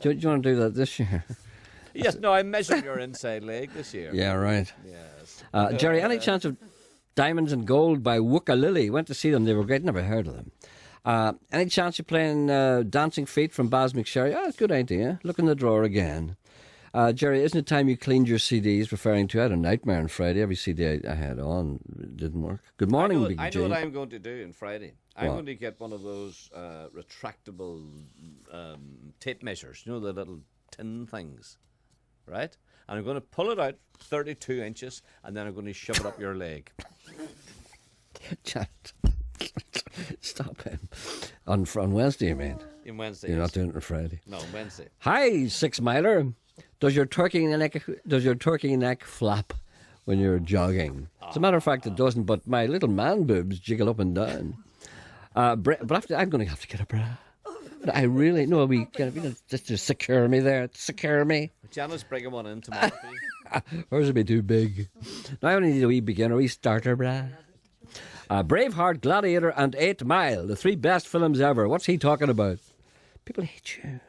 Do you want to do that this year? Yes, no, I measured your inside leg this year. Yeah, right. Yes. Gerry, any chance of Diamonds and Gold by Wooka-Lily? Went to see them. They were great. Never heard of them. Any chance you're playing Dancing Feet from Baz McSherry? Oh, good idea. Look in the drawer again. Gerry, isn't it time you cleaned your CDs? Referring to, I had a nightmare on Friday. Every CD I had on didn't work. Good morning, Big I G. know what I'm going to do on Friday. I'm What? going to get one of those retractable tape measures. You know, the little tin things, right? And I'm going to pull it out 32 inches, and then I'm going to shove it up your leg. Chat. Stop him. On Wednesday, you mean? In Wednesday, You're yes. not doing it on Friday. No, Wednesday. Hi, 6 miler. Does your turkey neck flap when you're jogging? As a matter of fact, it doesn't. But my little man boobs jiggle up and down. But I'm going to have to get a bra. But I really just to secure me there. Secure me. Janice bringing one in tomorrow. Hers will be too big. Now I only need a wee beginner, wee starter bra. Braveheart, Gladiator, and 8 Mile, the 3 best films ever. What's he talking about? People hate you.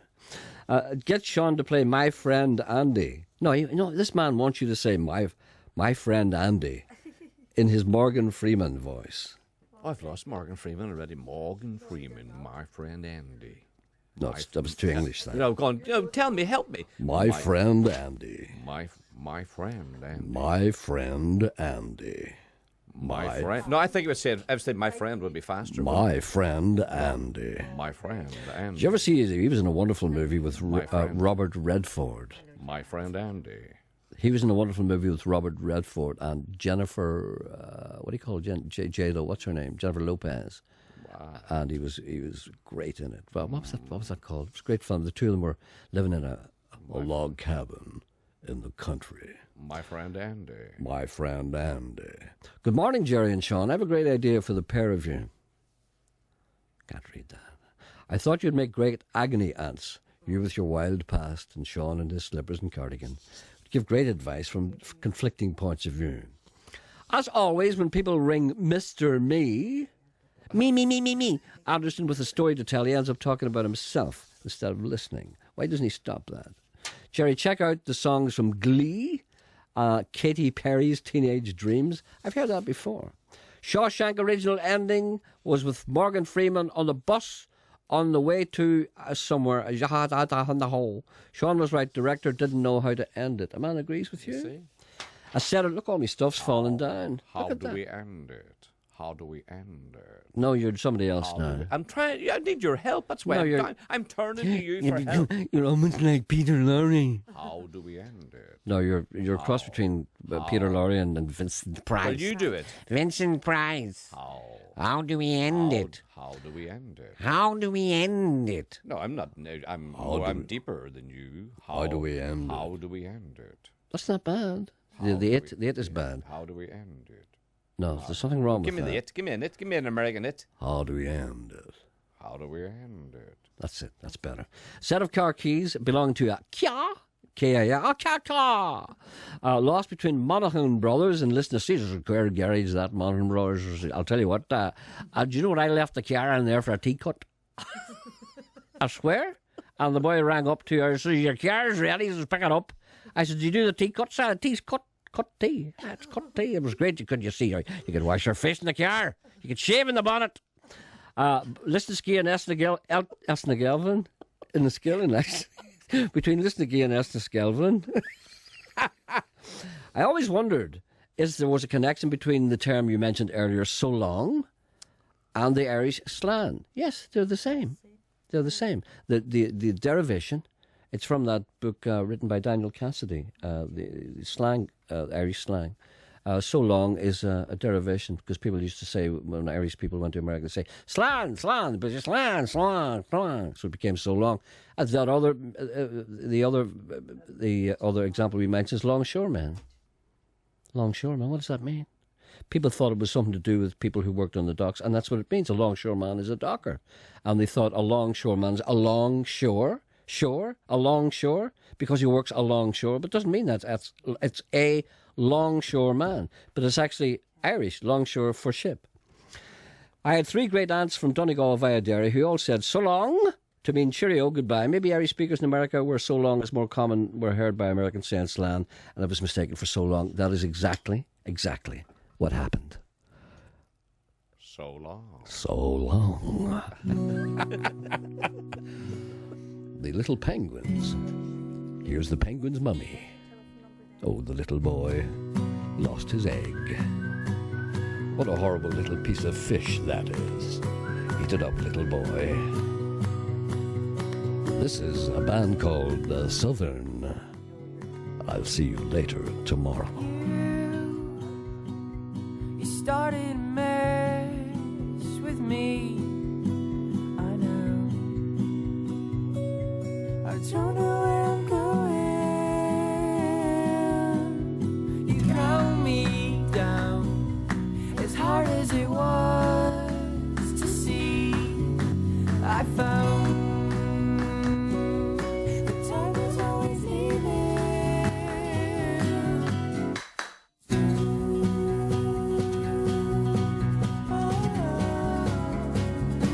Get Sean to play My Friend Andy. No, this man wants you to say my friend Andy in his Morgan Freeman voice. I've lost Morgan Freeman already. Morgan Freeman, my friend Andy. No, that was too English. Then. No, go on. Tell me, help me. My friend Andy. My friend Andy. My friend Andy. My friend. No, I think I would say my friend would be faster. My friend Andy. My friend Andy. Did you ever see he was in a wonderful movie with Robert Redford? My friend Andy. He was in a wonderful movie with Robert Redford and Jennifer, what do you call her? J-Lo, what's her name? Jennifer Lopez. and he was great in it. Well, what was that called? It was great fun. The two of them were living in a log cabin in the country. My friend Andy. My friend Andy. Good morning, Gerry and Sean. I have a great idea for the pair of you. Can't read that. I thought you'd make great agony aunts. You with your wild past, and Sean in his slippers and cardigan. Give great advice from conflicting points of view. As always, when people ring Mr. Me, Anderson with a story to tell, he ends up talking about himself instead of listening. Why doesn't he stop that? Gerry, check out the songs from Glee, Katy Perry's Teenage Dreams. I've heard that before. Shawshank original ending was with Morgan Freeman on the bus on the way to somewhere. Sean was right. Director didn't know how to end it. A man agrees with you. I said it. Look, all my stuff's falling down. How do we end it? How do we end it? No, you're somebody else now. I'm trying. I need your help. That's why I'm turning to you for help. You're almost like Peter Lorre. How do we end it? No, you're a cross between Peter Lorre and Vincent Price. Well, you do it. Vincent Price. How do we end it? How do we end it? How do we end it? No, I'm not. I'm deeper than you. How do we end it? How do we end it? That's not bad. The it is bad. How do we end it? No, there's something wrong with that. Give me the it. Give me an it. Give me an American it. How do we end it? How do we end it? That's it. That's better. Set of car keys belonging to a K-A, lost between Monaghan brothers and listen to Caesar's Gerry's that Monaghan brothers. I'll tell you what. Do you know what? I left the car in there for a tea cut. I swear. And the boy rang up to her. So your car's ready. He says, pick it up. I said, did you do the tea cut? Said, tea's cut tea. It's cut tea. It was great. You see her. You could wash your face in the car. You could shave in the bonnet. Listeski and Esnagelvin in the skilling, actually. Between Listeski and Esnagelvin. I always wondered if there was a connection between the term you mentioned earlier, so long, and the Irish slang. Yes, they're the same. They're the same. The derivation, it's from that book written by Daniel Cassidy, the slang, Irish slang. So long is a derivation because people used to say when Irish people went to America, they say slang, but it's slang. So it became so long. And that the other example we mentioned is longshoremen. Longshoremen, what does that mean? People thought it was something to do with people who worked on the docks, and that's what it means. A longshoreman is a docker, and they thought a longshoreman's alongshore, because he works alongshore, but it doesn't mean that. It's a longshoreman, but it's actually Irish, longshore for ship. I had 3 great aunts from Donegal via Derry who all said so long to mean cheerio, goodbye. Maybe Irish speakers in America where so long is more common were heard by Americans saying slang, and I was mistaken for so long. That is exactly what happened. So long. So long. The little penguins. Here's the penguin's mummy. Oh, the little boy lost his egg. What a horrible little piece of fish that is. Eat it up, little boy. This is a band called Southern. I'll see you later tomorrow. You started a mess with me. I know. I don't know where I'm going. You ground me down as hard as it was to see. I found the time is always leaving.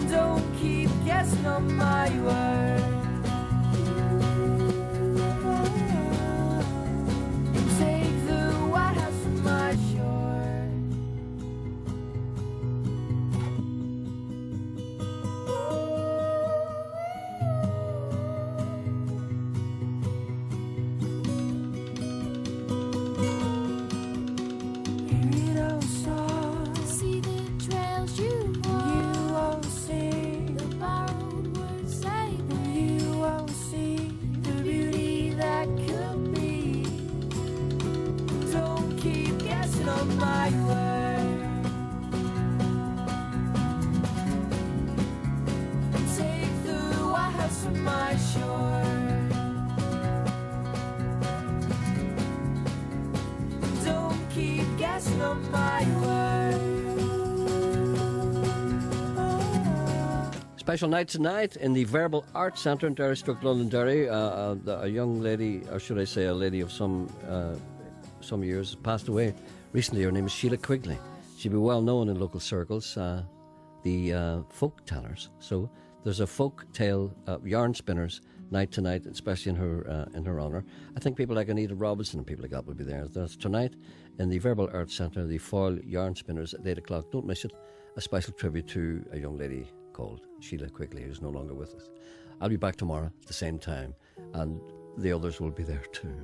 Don't keep guessing on my word. Take the White House from my shore. Hear it all song. See the trails you walk. You all sing. The borrowed words say how you were. Special night tonight in the Verbal Arts Centre in Derrystoke, Londonderry. A young lady, or should I say a lady of some years, passed away recently. Her name is Sheila Quigley. She'd be well known in local circles, the folk tellers. So there's a folk tale yarn spinners night tonight, especially in her honour. I think people like Anita Robinson and people like that will be there. That's tonight in the Verbal Arts Centre, the Foyle Yarn Spinners at 8 o'clock. Don't miss it. A special tribute to a young lady called Sheila Quigley, who's no longer with us. I'll be back tomorrow at the same time, and the others will be there too.